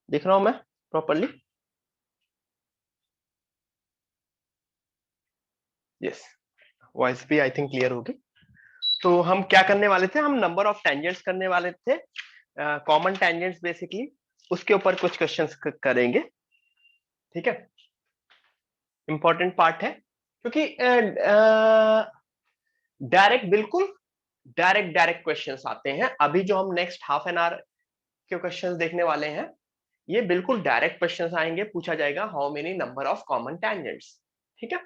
दिख रहा हूं मैं प्रॉपरली? यस, वॉइस भी आई थिंक क्लियर होगी। तो हम क्या करने वाले थे, हम नंबर ऑफ टेंजेंट्स करने वाले थे, कॉमन टेंजेंट्स बेसिकली, उसके ऊपर कुछ क्वेश्चंस करेंगे। ठीक है, इंपॉर्टेंट पार्ट है, क्योंकि डायरेक्ट, बिल्कुल डायरेक्ट डायरेक्ट क्वेश्चंस आते हैं। अभी जो हम नेक्स्ट हाफ एन आवर के क्वेश्चंस देखने वाले हैं, ये बिल्कुल डायरेक्ट क्वेश्चंस आएंगे। पूछा जाएगा how many number of common tangents. ठीक है,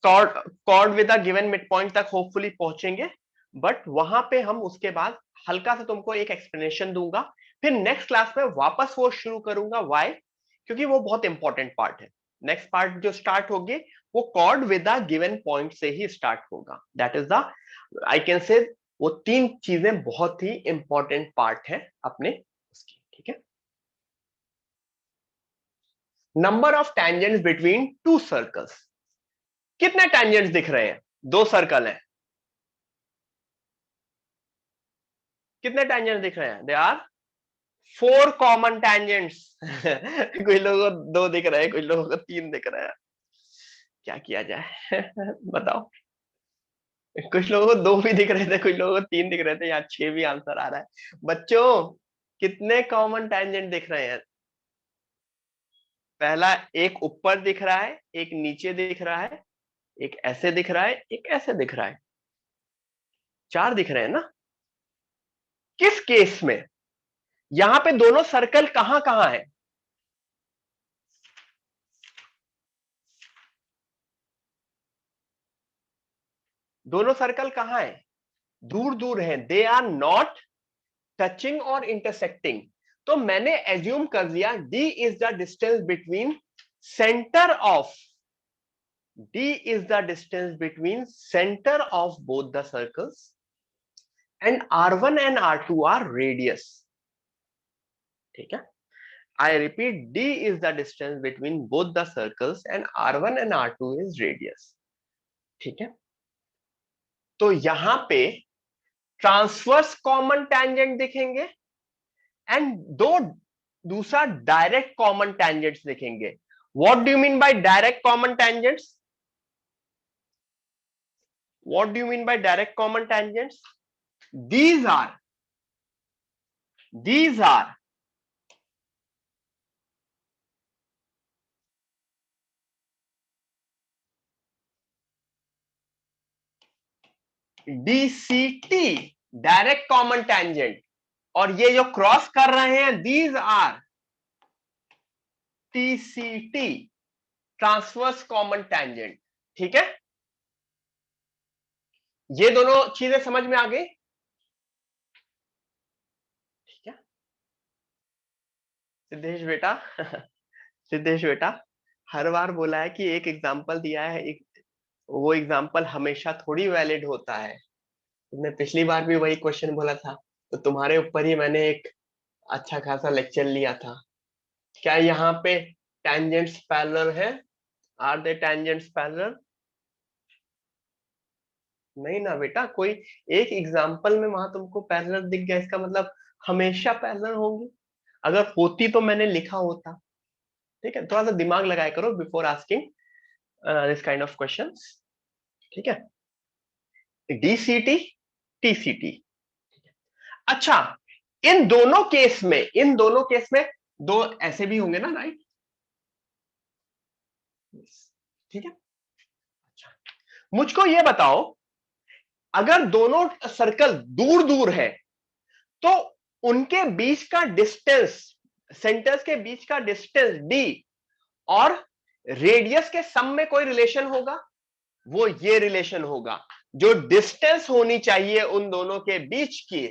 chord with a given mid point तक होपफुली पहुंचेंगे, बट वहां पे हम उसके बाद हल्का सा तुमको एक एक्सप्लेनेशन दूंगा, फिर नेक्स्ट क्लास में वापस वो शुरू करूंगा। व्हाई? क्योंकि वो बहुत इंपॉर्टेंट पार्ट है। नेक्स्ट पार्ट जो स्टार्ट होगी, वो cord with a given point से ही स्टार्ट होगा। That is the, I can say, वो तीन चीजें बहुत ही इंपॉर्टेंट पार्ट है अपने उसकी। ठीक है, number of tangents between two circles. कितने टेंजेंट्स दिख रहे हैं? दो सर्कल हैं, कितने टेंजेंट्स दिख रहे हैं? They are 4 common tangents. कुछ लोगों को 2 दिख रहे हैं, कुछ लोगों को 3 दिख रहे हैं। क्या किया जाए? बताओ। कुछ लोगों को 2 भी दिख रहे थे, कुछ लोगों को 3 दिख रहे थे, यहाँ 6 भी आंसर आ रहा है। बच्चों, कितने कॉमन टेंजेंट दिख रहे हैं? पहला, एक ऊपर दिख रहा है, एक नीचे दिख रहा है, एक ऐसे दिख रहा है, एक ऐसे दिख रहा है। 4 दिख रहे हैं ना? किस केस में? यहां पे दोनों सर्कल कहां कहां है? दोनों सर्कल कहां है? दूर दूर है। दे आर नॉट टचिंग और इंटरसेक्टिंग। तो मैंने एज्यूम कर लिया D is the distance between centre of, D is the distance between centre of both the circles, and R1 and R2 are radius. ठीक है, I repeat, D is the distance between both the circles and R1 and R2 is radius. ठीक है, तो यहां पे transverse common tangent दिखेंगे and दो दूसरा डायरेक्ट कॉमन टेंजेंट्स दिखेंगे। What do you mean by direct common tangents? What do you mean by direct common tangents? these are these are DCT, direct common tangent, और ये जो cross कर रहे हैं, these are TCT, transverse common tangent. ठीक है, ये दोनों चीजें समझ में आ गई? ठीक है, सिद्धेश बेटा, सिद्धेश बेटा, हर बार बोला है कि एक एग्जाम्पल दिया है, एक वो एग्जाम्पल हमेशा थोड़ी वैलिड होता है। तुमने पिछली बार भी वही क्वेश्चन बोला था, तो तुम्हारे ऊपर ही मैंने एक अच्छा खासा लेक्चर लिया था। क्या यहाँ पे टेंजेंट्स पैरेलल है? Are they tangents parallel? नहीं ना बेटा, कोई एक एग्जाम्पल में वहां तुमको पैरेलल दिख गया, इसका मतलब हमेशा पैरेलल होंगी। अगर होती तो मैंने लिखा होता। ठीक है, थोड़ा सा दिमाग लगाया करो before asking this kind of questions. ठीक है, डीसीटी, टीसीटी। अच्छा, इन दोनों केस में दो ऐसे भी होंगे ना, राइट? ठीक है। अच्छा, मुझको ये बताओ, अगर दोनों सर्कल दूर दूर है तो उनके बीच का डिस्टेंस, सेंटर्स के बीच का डिस्टेंस डी और रेडियस के सम में कोई रिलेशन होगा? वो ये रिलेशन होगा, जो डिस्टेंस होनी चाहिए उन दोनों के बीच की,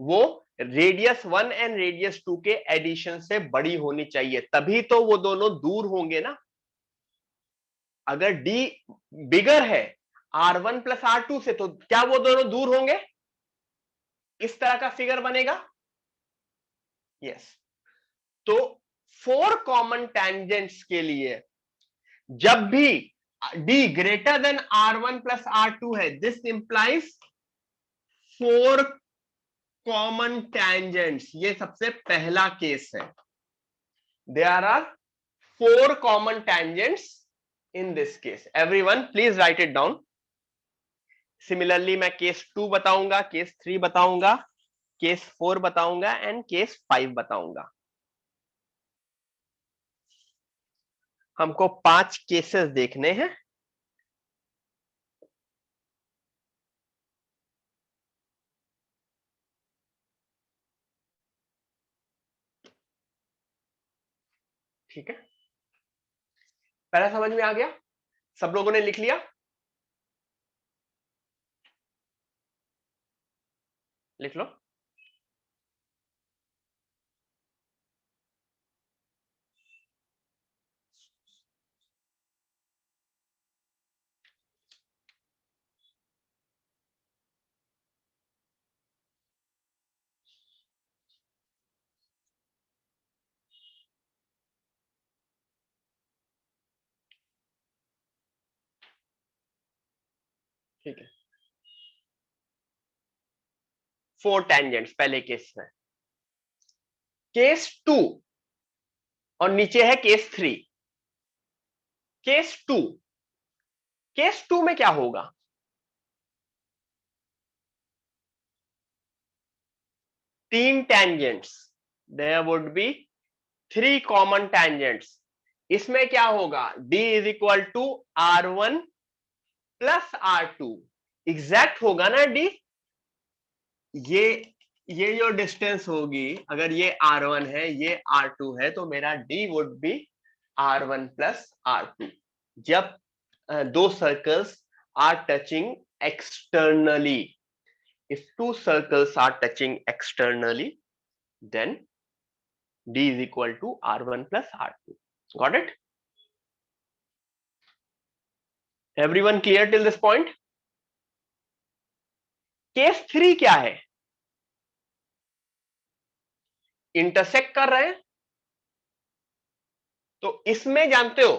वो रेडियस 1 एंड रेडियस 2 के एडिशन से बड़ी होनी चाहिए, तभी तो वो दोनों दूर होंगे ना। अगर डी बिगर है R1 प्लस R2 से, तो क्या वो दोनों दूर होंगे? इस तरह का फिगर बनेगा। यस। तो 4 कॉमन टेंजेंट्स के लिए जब भी D greater than R1 plus R2 है, दिस इंप्लाइज 4 कॉमन टेंजेंट्स। ये सबसे पहला केस है। There are 4 common tangents in this case. Everyone please write it down. Similarly मैं केस 2 बताऊंगा, केस 3 बताऊंगा, केस 4 बताऊंगा एंड केस 5 बताऊंगा। हमको 5 केसेस देखने हैं। ठीक है, पहला समझ में आ गया? सब लोगों ने लिख लिया? लिख लो। ठीक है, 4 टेंजेंट्स पहले केस में। केस 2 और नीचे है केस 3। केस 2, केस 2 में क्या होगा? तीन tangents, there would be 3 common tangents. इसमें क्या होगा? D is equal to R1 plus R2। Exact होगा ना D? ये ये जो डिस्टेंस होगी, अगर ये R1 है, ये R2 है, तो मेरा D would be R1 plus R2। जब दो circles are touching externally, if two circles are touching externally, then D is equal to R1 plus R2. Got it? Everyone clear till this point? Case 3 क्या है? Intersect कर रहे हैं। तो इसमें जानते हो,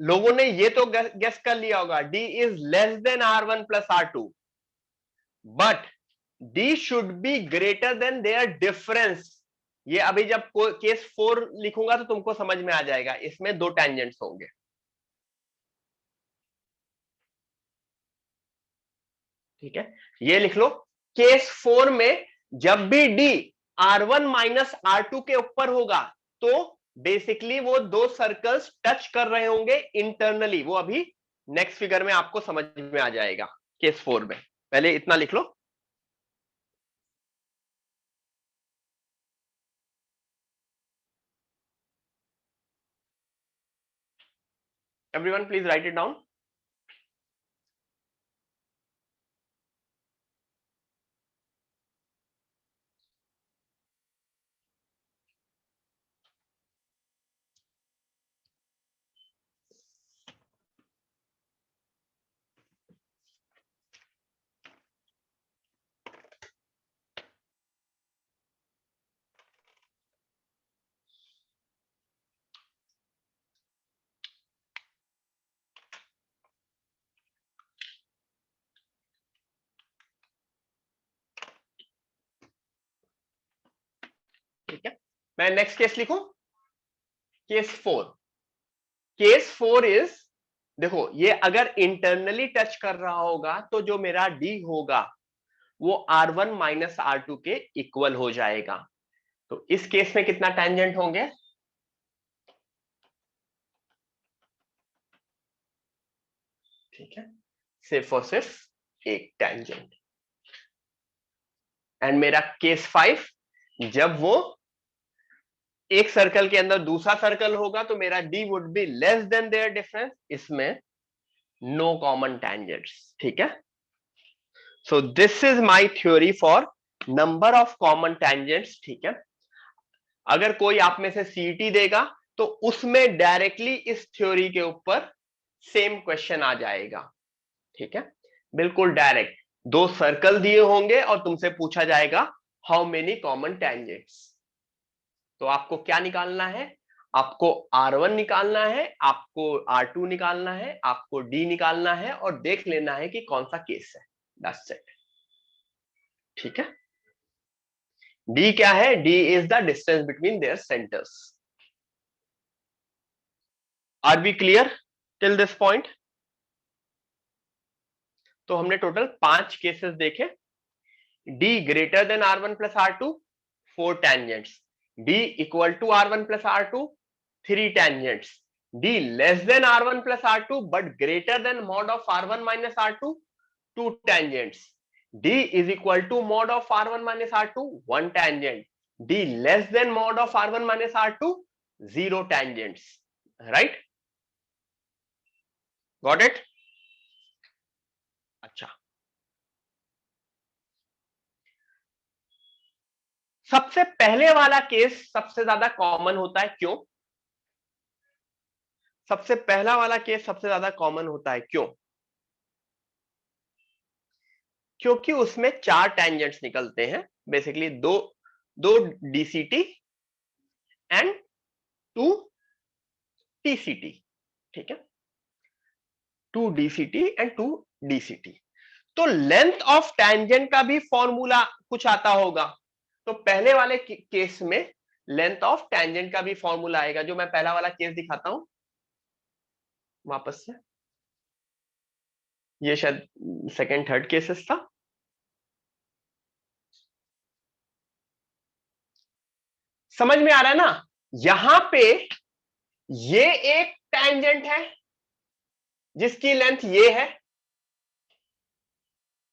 लोगों ने ये तो गेस कर लिया होगा, D is less than R1 plus R2, but D should be greater than their difference. ये अभी जब केस 4 लिखूंगा तो तुमको समझ में आ जाएगा। इसमें दो टेंजेंट्स होंगे। ठीक है, ये लिख लो। केस 4 में जब भी D R1 माइनस R2 के ऊपर होगा, तो बेसिकली वो दो सर्कल्स टच कर रहे होंगे इंटरनली। वो अभी नेक्स्ट फिगर में आपको समझ में आ जाएगा। केस 4 में पहले इतना लिख लो। Everyone please write it down. मैं नेक्स्ट केस लिखूं, केस 4। केस 4 इज, देखो ये अगर इंटरनली टच कर रहा होगा तो जो मेरा डी होगा वो R1 माइनस R2 के इक्वल हो जाएगा। तो इस केस में कितना टेंजेंट होंगे, ठीक है, सिर्फ और सिर्फ एक टेंजेंट। एंड मेरा केस 5, जब वो एक सर्कल के अंदर दूसरा सर्कल होगा तो मेरा D would be less than their difference, इसमें नो कॉमन टेंजेंट्स, ठीक है। So this is my theory for number of common tangents, ठीक है। अगर कोई आप में से सीईटी देगा तो उसमें डायरेक्टली इस थ्योरी के ऊपर सेम क्वेश्चन आ जाएगा, ठीक है, बिल्कुल डायरेक्ट। दो सर्कल दिए होंगे और तुमसे पूछा जाएगा हाउ मेनी कॉमन टेंजेंट्स। तो आपको क्या निकालना है, आपको R1 निकालना है, आपको R2 निकालना है, आपको D निकालना है और देख लेना है कि कौन सा केस है, दैट्स इट, ठीक है। D क्या है, D is the distance between their centres. Are we clear till this point? तो हमने टोटल 5 केसेस देखे। D greater than R1 plus R2, 4 tangents. D equal to R1 plus R2, 3 tangents. D less than R1 plus R2 but greater than mod of R1 minus R2, 2 tangents. D is equal to mod of R1 minus R2, 1 tangent. D less than mod of R1 minus R2, 0 tangents, right? Got it? अच्छा, सबसे पहले वाला case सबसे ज्यादा common होता है, क्यों? सबसे पहला वाला केस सबसे ज्यादा कॉमन होता है, क्यों? क्योंकि उसमें 4 टेंजेंट्स निकलते हैं, बेसिकली दो दो डीसीटी एंड 2 टीसीटी, ठीक है, 2 डीसीटी एंड 2 डीसीटी। तो लेंथ ऑफ टेंजेंट का भी फॉर्मूला कुछ आता होगा। तो पहले वाले केस में लेंथ ऑफ टेंजेंट का भी फॉर्मूला आएगा, जो मैं पहला वाला केस दिखाता हूं वापस से। ये शायद सेकंड थर्ड केसेस था। समझ में आ रहा है ना? यहां पे ये एक टेंजेंट है जिसकी लेंथ ये है,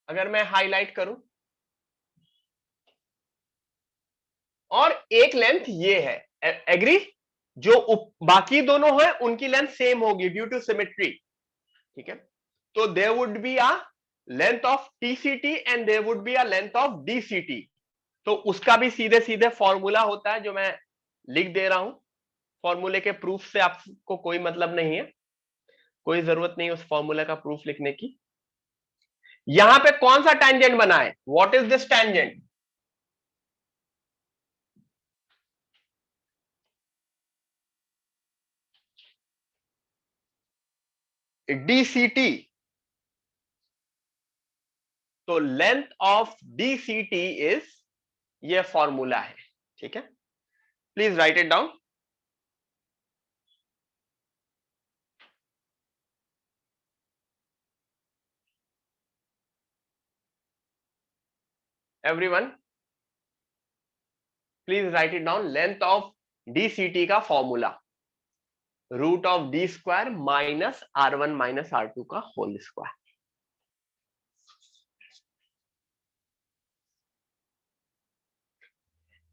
अगर मैं हाईलाइट करूं, और एक लेंथ ये है, एग्री? जो बाकी दोनों है उनकी लेंथ सेम होगी ड्यू टू सिमेट्री, ठीक है। तो there would be a length of TCT and there would be a length of DCT. तो उसका भी सीधे सीधे फॉर्मूला होता है जो मैं लिख दे रहा हूं। फॉर्मूले के प्रूफ से आपको कोई मतलब नहीं है, कोई जरूरत नहीं उस फॉर्मूला का प्रूफ लिखने की। यहां पे कौन सा टेंजेंट बना है, what is this tangent? DCT. तो लेंथ ऑफ डीसीटी इज, ये फॉर्मूला है, ठीक है। Please write it down. Everyone please write it down. Length of DCT का formula root of D square minus R1 minus R2 का whole square.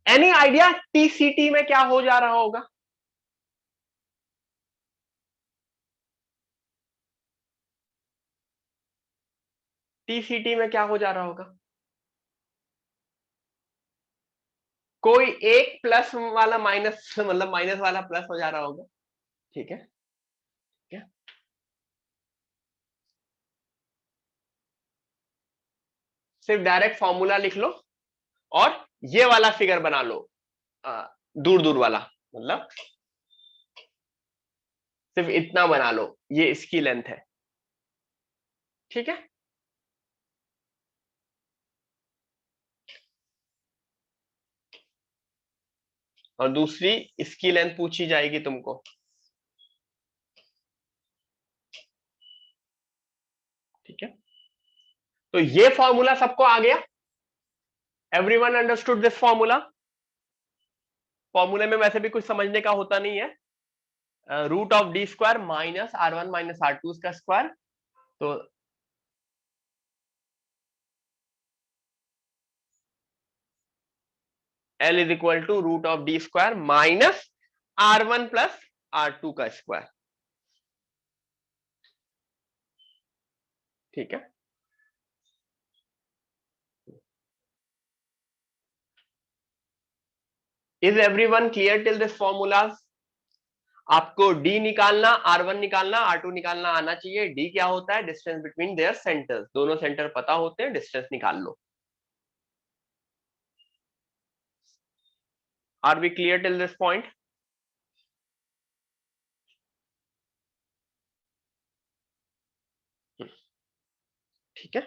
Any idea TCT में क्या हो जा रहा होगा? टीसीटी में क्या हो जा रहा होगा? कोई एक प्लस वाला माइनस, मतलब माइनस वाला प्लस हो जा रहा होगा, ठीक है, ठीक है। सिर्फ डायरेक्ट फॉर्मूला लिख लो और ये वाला फिगर बना लो, दूर दूर वाला, मतलब सिर्फ इतना बना लो, ये इसकी लेंथ है, ठीक है। और दूसरी इसकी लेंथ पूछी जाएगी तुमको। ठीक है, तो ये फॉर्मूला सबको आ गया? Everyone understood this formula? फॉर्मूले में वैसे भी कुछ समझने का होता नहीं है। Root of D square minus R1 minus R2 का स्क्वायर, तो L is equal to root of D square minus R1 plus R2 का स्क्वायर। ठीक है, is everyone clear till this formulas? आपको D निकालना, R1 निकालना, R2 निकालना आना चाहिए। D क्या होता है? Distance between their centres. दोनों सेंटर पता होते हैं, डिस्टेंस निकाल लो। Are we clear till this point? ठीक है,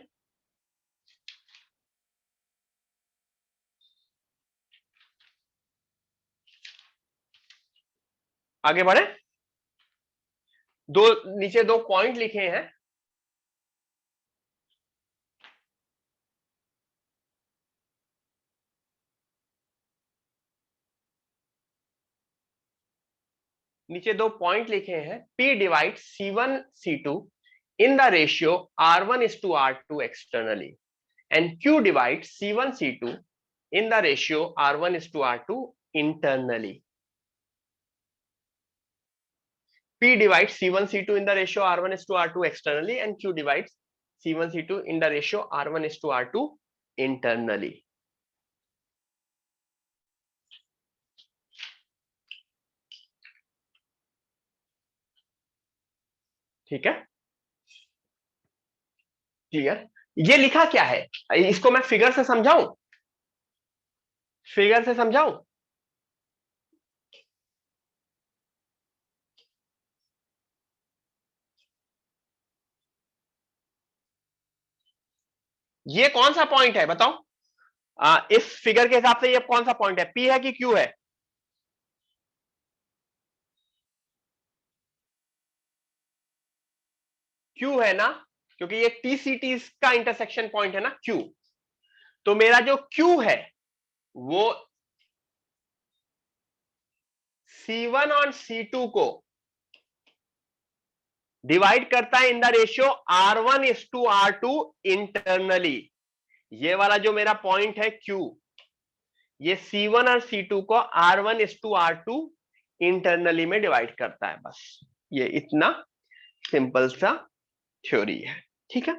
आगे बढ़े। दो नीचे दो पॉइंट लिखे हैं, नीचे दो पॉइंट लिखे हैं। P divide C1 C2 in the ratio R1:R2 externally and Q divide C1 C2 in the ratio R1:R2 internally. P divides C1 C2 in the ratio R1:R2 externally and Q divides C1 C2 in the ratio R1:R2 internally. ठीक है, clear? ये लिखा क्या है, इसको मैं figure से समझाऊं? फिगर से समझाऊं? ये कौन सा पॉइंट है बताओ? इस फिगर के हिसाब से ये कौन सा पॉइंट है? पी है कि क्यू है? क्यू है ना, क्योंकि ये टीसीटी का इंटरसेक्शन पॉइंट है ना क्यू। तो मेरा जो क्यू है वो C1 और C2 को डिवाइड करता है in the ratio R1:R2 internally. ये वाला जो मेरा पॉइंट है Q, ये C1 और C2 को R1:R2 इंटरनली में डिवाइड करता है। बस ये इतना सिंपल सा थ्योरी है। ठीक है,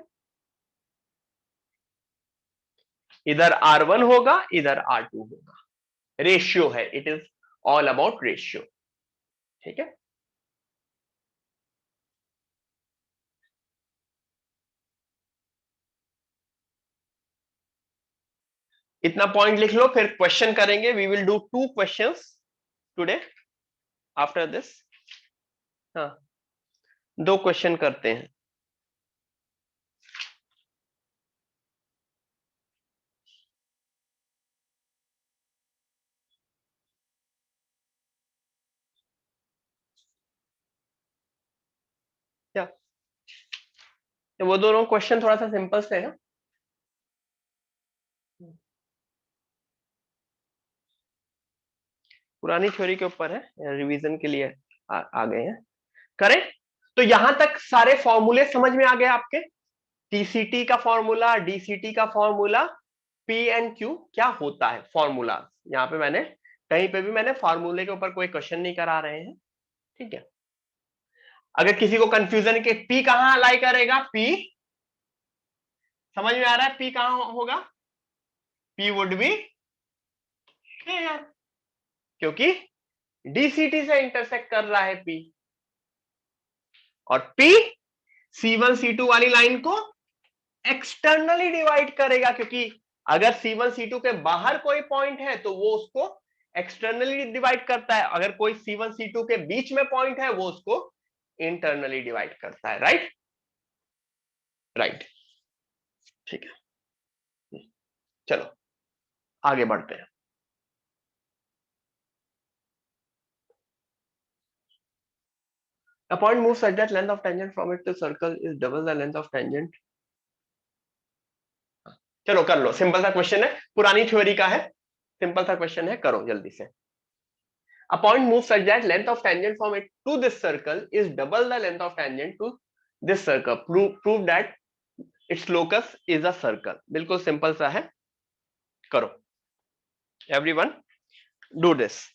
इधर R1 होगा, इधर R2 होगा। रेशियो है, it is all about ratio. ठीक है, इतना पॉइंट लिख लो, फिर क्वेश्चन करेंगे। We will do 2 questions today after this. हाँ, 2 क्वेश्चन करते हैं। क्या वो दोनों क्वेश्चन थोड़ा सा सिंपल से है, पुरानी थ्योरी के ऊपर है, रिवीजन के लिए आ गए हैं। करें? तो यहां तक सारे फॉर्मूले समझ में आ गए आपके? टीसीटी का फॉर्मूला, डीसीटी का फॉर्मूला, पी एंड क्यू क्या होता है, फॉर्मूला। यहाँ पे मैंने कहीं पे भी मैंने फॉर्मूले के ऊपर कोई क्वेश्चन नहीं करा रहे हैं। ठीक है, अगर किसी को कंफ्यूजन के पी कहां अलाई करेगा, पी समझ में आ रहा है? पी कहां होगा? पी वुड बी हेयर, क्योंकि डीसीटी से इंटरसेक्ट कर रहा है पी। और पी C1 C2 वाली लाइन को एक्सटर्नली डिवाइड करेगा, क्योंकि अगर C1 C2 के बाहर कोई पॉइंट है तो वो उसको एक्सटर्नली डिवाइड करता है, अगर कोई C1 C2 के बीच में पॉइंट है वो उसको इंटरनली डिवाइड करता है। राइट? राइट, ठीक है, चलो आगे बढ़ते हैं। A point moves such that length of tangent from it to circle is double the length of tangent. चलो कर लो, सिंपल सा क्वेश्चन है, पुरानी थ्योरी का है, सिंपल सा क्वेश्चन है, करो जल्दी से. A point moves such that length of tangent from it to this circle is double the length of tangent to this circle. Prove that its locus is a circle. बिल्कुल simple सा है, करो. Everyone do this.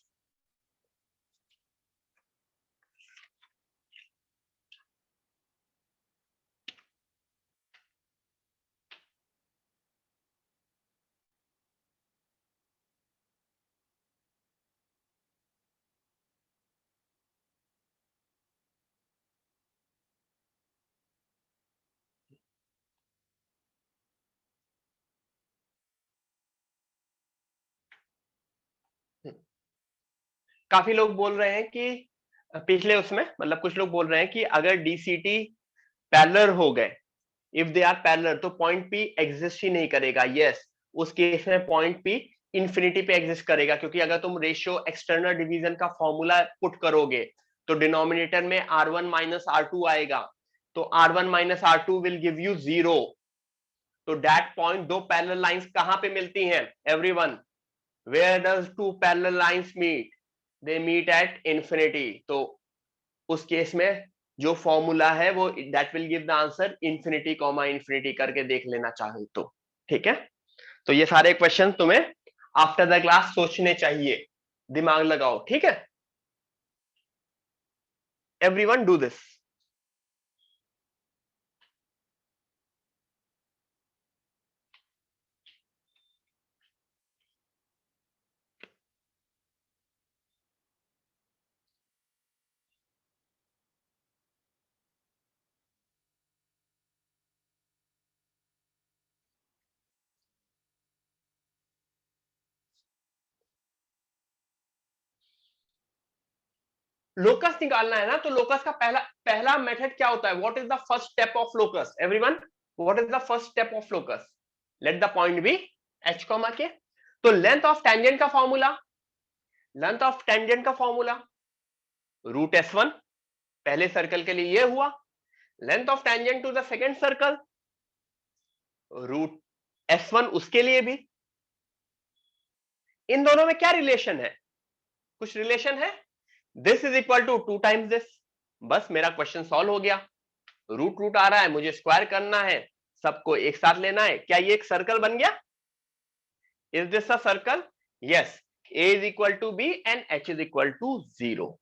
काफी लोग बोल रहे हैं कि पिछले उसमें, मतलब कुछ लोग बोल रहे हैं कि अगर डीसीटी पैरेलल हो गए, इफ दे आर पैरेलल, तो पॉइंट पी एग्जिस्ट ही नहीं करेगा. यस, उस केस में पॉइंट पी इंफिनिटी पे एग्जिस्ट करेगा, क्योंकि अगर तुम रेशियो एक्सटर्नल डिवीजन का फॉर्मूला पुट करोगे तो डिनोमिनेटर में R1 माइनस R2 आएगा, तो R1 minus R2 will give you 0. तो दैट पॉइंट, दो पैरेलल लाइंस कहां पे मिलती हैं everyone? Where does two parallel lines meet? They meet at infinity. तो उस केस में जो फॉर्मूला है वो that will give the answer infinity comma infinity करके देख लेना चाहे तो. ठीक है, तो ये सारे क्वेश्चन तुम्हें आफ्टर द क्लास सोचने चाहिए, दिमाग लगाओ. ठीक है, एवरीवन डू दिस. लोकस निकालना है ना, तो लोकस का पहला पहला मेथड क्या होता है? What is the first step of locus everyone? What is the first step of locus? Let the point be H comma K. तो लेंथ ऑफ टेंजेंट का फॉर्मूला, लेंथ ऑफ टेंजेंट का formula root S1 पहले circle के लिए ये हुआ. Length of tangent to the second circle root S1 उसके लिए भी. इन दोनों में क्या रिलेशन है? कुछ रिलेशन है? This is equal to 2 times this. बस मेरा क्वेश्चन सॉल्व हो गया. रूट रूट आ रहा है, मुझे स्क्वायर करना है, सबको एक साथ लेना है. क्या ये एक सर्कल बन गया? Is this a circle? Yes. A is equal to B and H is equal to 0.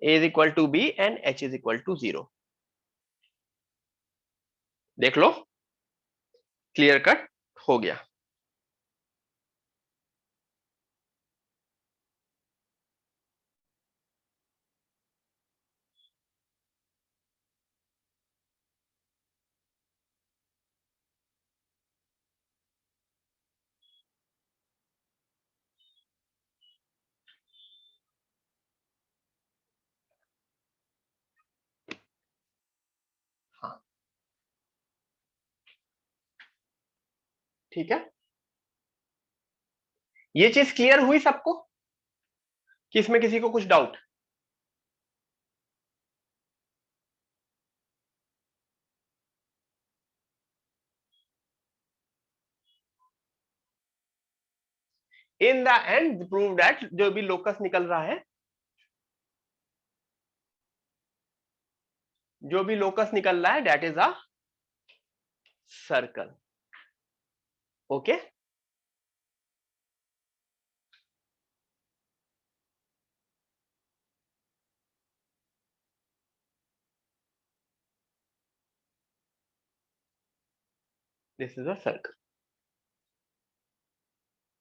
A is equal to B and H is equal to 0. देख लो, क्लियर कट हो गया. हाँ, ठीक है, ये चीज क्लियर हुई सबको कि इसमें किसी को कुछ doubt? In the end prove that जो भी लोकस निकल रहा है, जो भी लोकस निकल रहा है that is a circle. Okay, this is a circle.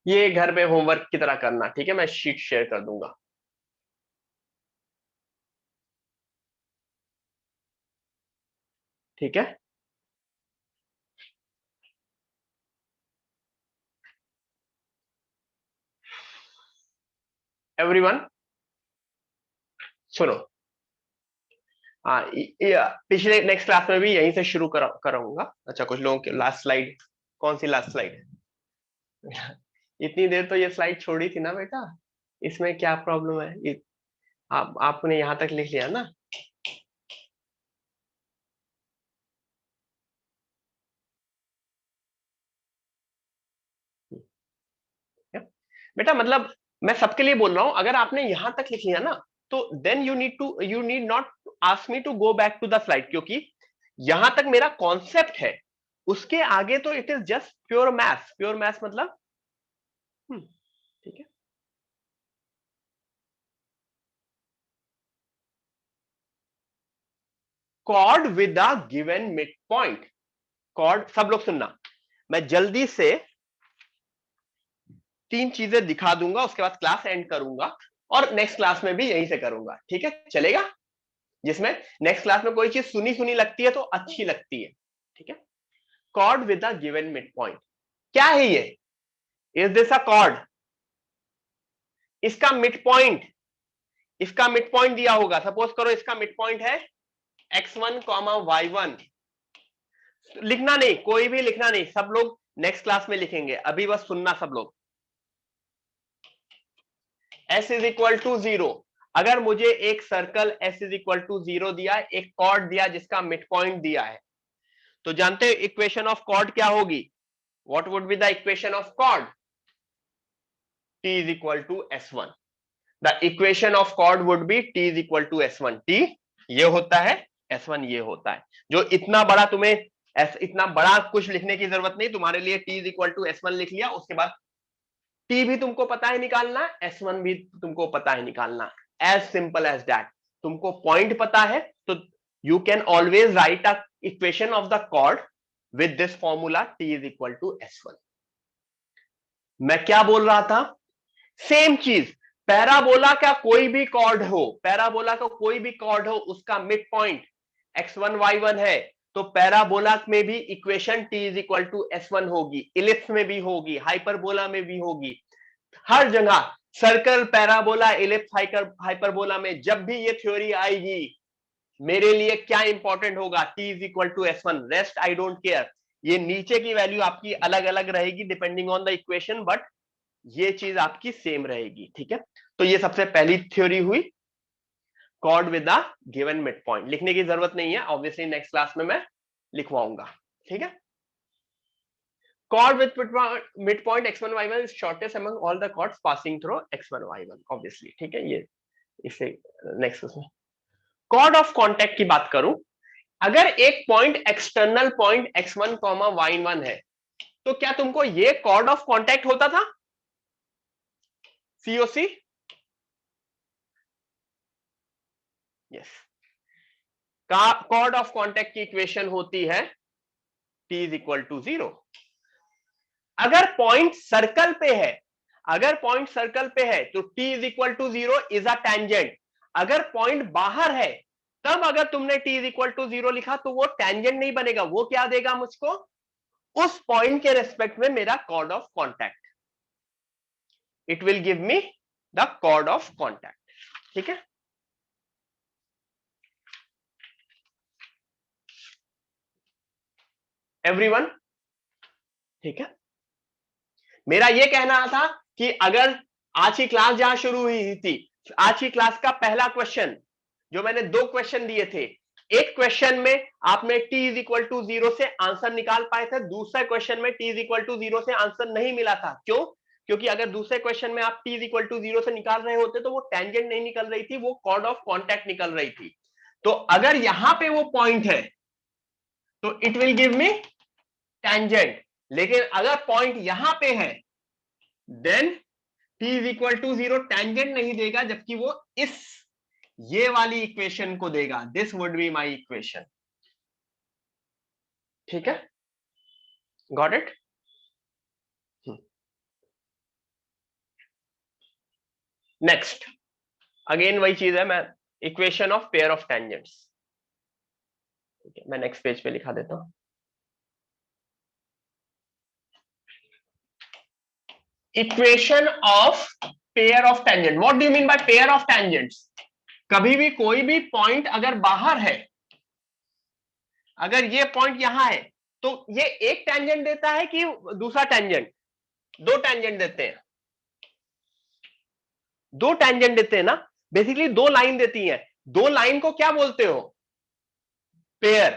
ये घर पे होमवर्क की तरह करना, ठीक है? मैं शीट शेयर कर दूंगा. ठीक है, एवरीवन सुनो. हाँ, पिछले नेक्स्ट क्लास में भी यहीं से शुरू कराऊंगा. अच्छा, कुछ लोगों के लास्ट स्लाइड, कौन सी लास्ट स्लाइड? इतनी देर तो ये स्लाइड छोड़ी थी ना बेटा, इसमें क्या प्रॉब्लम है? आपने यहां तक लिख लिया ना? बेटा मतलब मैं सबके लिए बोल रहा हूं, अगर आपने यहां तक लिख लिया ना, तो then you need not ask me to go back to the slide, क्योंकि यहां तक मेरा कॉन्सेप्ट है, उसके आगे तो it is just pure maths. Pure maths मतलब ठीक है। Chord with the given mid point. Chord, सब लोग सुनना, मैं जल्दी से 3 चीजें दिखा दूंगा, उसके बाद क्लास एंड करूंगा, और नेक्स्ट क्लास में भी यहीं से करूंगा, ठीक है? चलेगा? जिसमें नेक्स्ट क्लास में कोई चीज सुनी सुनी लगती है तो अच्छी लगती है, ठीक है? Chord with the given mid point, क्या है ये? Is this a cord? इसका मिड पॉइंट, इसका मिड पॉइंट दिया होगा। सपोज करो इसका मिड पॉइंट है x1, y1। लिखना नहीं, कोई भी लिखना नहीं, सब लोग नेक्स्ट क्लास में लिखेंगे, अभी बस सुनना सब लोग। s is equal to 0। अगर मुझे एक circle s is equal to 0 दिया, एक कॉर्ड दिया जिसका मिड पॉइंट दिया है, तो जानते हैं इक्वेशन ऑफ कॉर्ड क्या होगी? What would be the equation of chord? t is equal to s1। The equation of chord would be t is equal to s1। t ये होता है, s1 ये होता है। जो इतना बड़ा तुम्हें इतना बड़ा कुछ लिखने की जरूरत नहीं, तुम्हारे लिए t is equal to s1 लिख लिया, उसके बाद t भी तुमको पता है निकालना, s1 भी तुमको पता है निकालना, एज सिंपल एज दैट। तुमको पॉइंट पता है तो you can always right a equation of the cord with this formula t is equal to s1। मैं क्या बोल रहा था? सेम चीज, पैराबोला का कोई भी कॉर्ड हो, पैराबोला का कोई भी कॉर्ड हो, उसका मिड पॉइंट x1 y1 है, तो पैराबोला में भी equation t is equal to s1 होगी, इलिप्स में भी होगी, हाइपरबोला में भी होगी, हर जगह। सर्कल, पैराबोला, इलिप्स, हाइपरबोला में जब भी ये थ्योरी आएगी, मेरे लिए क्या इंपॉर्टेंट होगा? t is equal to s1, rest I don't care. ये नीचे की वैल्यू आपकी अलग अलग रहेगी depending on the equation, but ये चीज आपकी सेम रहेगी, ठीक है? तो ये सबसे पहली थ्योरी हुई, cord with the given mid point. लिखने की जरूरत नहीं है, ऑब्वियसली नेक्स्ट क्लास में मैं लिखवाऊंगा, ठीक है? Chord with midpoint x1 y1 is shortest among all the chords passing through x1 y1, obviously, ठीक है? ये इससे नेक्स्ट उसमें कॉर्ड ऑफ कांटेक्ट की बात करूं, अगर एक point external point x1, y1 है, तो क्या तुमको ये कॉर्ड ऑफ कांटेक्ट होता था? COC? Yes. Chord of contact की इक्वेशन होती है t इज इक्वल टू 0। अगर पॉइंट सर्कल पे है, अगर पॉइंट सर्कल पे है तो t is equal to 0 is a tangent. अगर पॉइंट बाहर है, तब अगर तुमने t इज इक्वल टू 0 लिखा तो वो टेंजेंट नहीं बनेगा, वो क्या देगा मुझको? उस पॉइंट के रेस्पेक्ट में मेरा chord of contact, it will give me the chord of contact, ठीक है? एवरीवन, ठीक है? मेरा ये कहना था कि अगर आज की क्लास जहां शुरू हुई थी, आज की क्लास का पहला क्वेश्चन जो मैंने 2 क्वेश्चन दिए थे, एक क्वेश्चन में आपने t इज इक्वल टू 0 से आंसर निकाल पाए थे, दूसरे क्वेश्चन में t इज इक्वल टू 0 से आंसर नहीं मिला था। क्यों? क्योंकि अगर दूसरे क्वेश्चन में आप t इज इक्वल टू 0 से निकाल रहे होते तो वो टेंजेंट नहीं निकल रही थी, वो कॉर्ड ऑफ कॉन्टैक्ट निकल रही थी। तो अगर यहां पे वो पॉइंट है तो it will give me tangent, लेकिन अगर पॉइंट यहां पे है then t is equal to 0 tangent नहीं देगा, जबकि वो इस ये वाली इक्वेशन को देगा। This would be my equation, ठीक है? Got it? नेक्स्ट, अगेन वही चीज है, मैं equation of pair of tangents, ठीक है? मैं नेक्स्ट पेज पे लिखा देता हूं। Equation of pair of tangent, what do you mean by pair of tangents? कभी भी कोई भी पॉइंट अगर बाहर है, अगर ये पॉइंट यहां है, तो ये एक टेंजेंट देता है कि दूसरा टेंजेंट? 2 टेंजेंट देते हैं, 2 टेंजेंट देते हैं ना? बेसिकली दो लाइन देती है, दो लाइन को क्या बोलते हो? पेयर।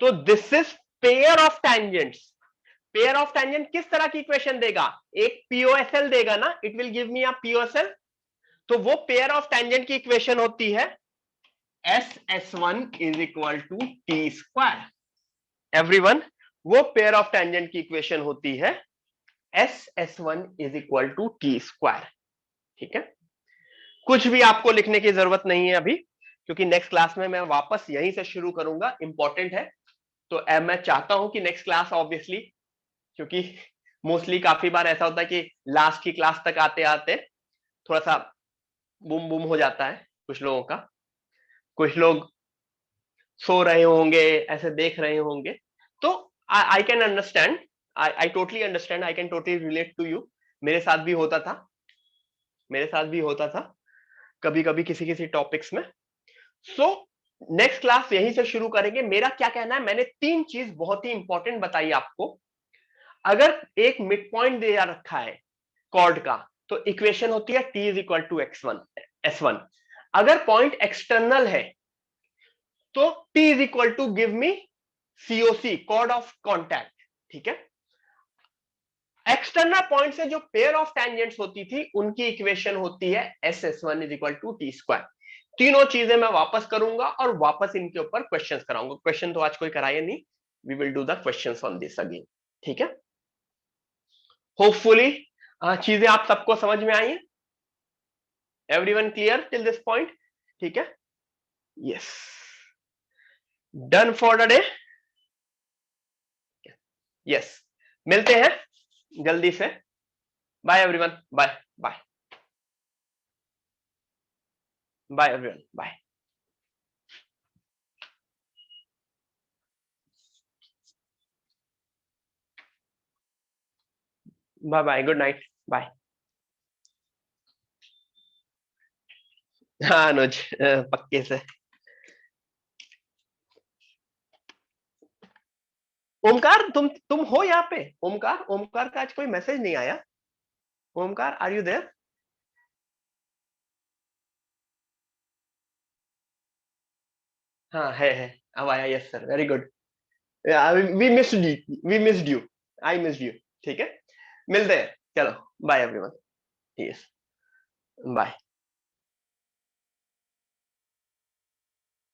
तो this is pair of tangents. Pair of tangent किस तरह की इक्वेशन देगा? एक पीओएसएल देगा ना, it will give me a POSL. तो वो पेयर ऑफ टेंजेंट की इक्वेशन होती है S S one is equal to T square. Everyone, वो पेयर ऑफ टेंजेंट की इक्वेशन होती है S S one is equal to T square. ठीक है, कुछ भी आपको लिखने की जरूरत नहीं है अभी, क्योंकि नेक्स्ट क्लास में मैं वापस यहीं से शुरू करूंगा, इंपॉर्टेंट है। तो मैं चाहता हूं कि नेक्स्ट क्लास ऑब्वियसली, क्योंकि मोस्टली काफी बार ऐसा होता है कि लास्ट की क्लास तक आते आते थोड़ा सा बुम बुम हो जाता है कुछ लोगों का, कुछ लोग सो रहे होंगे, ऐसे देख रहे होंगे। तो I can understand, I totally understand, I can totally relate to you. मेरे साथ भी होता था, मेरे साथ भी होता था कभी कभी किसी किसी टॉपिक्स में। सो नेक्स्ट क्लास यहीं से शुरू करेंगे। मेरा क्या कहना है, मैंने तीन चीज बहुत ही इंपॉर्टेंट बताई आपको। अगर एक मिड पॉइंट दिया रखा है कॉर्ड का, तो इक्वेशन होती है t is equal to s1। अगर पॉइंट एक्सटर्नल है तो t is equal to give me COC, chord of contact. ठीक है, एक्सटर्नल पॉइंट से जो पेयर ऑफ टेंजेंट्स होती थी उनकी इक्वेशन होती है SS1 is equal to T square. तीनों चीजें मैं वापस करूंगा और वापस इनके ऊपर क्वेश्चंस कराऊंगा। क्वेश्चन तो आज कोई कराए नहीं, we will do the questions on this again. ठीक है, होपफुली चीजें आप सबको समझ में आई है। Everyone clear till this point? ठीक है, yes, done for the day. Yes, मिलते हैं जल्दी से। Bye everyone, bye bye bye everyone, bye bye bye, good night, bye. हाँ अनुज, पक्के से। ओमकार, तुम हो यहाँ पे? ओमकार, ओमकार का आज कोई मैसेज नहीं आया। Omkar, are you there? हाँ है, अब आया। Yes sir, very good. We missed you, we missed you, I missed you. ठीक है, मिलते हैं, चलो बाय एवरीवन। Yes, bye.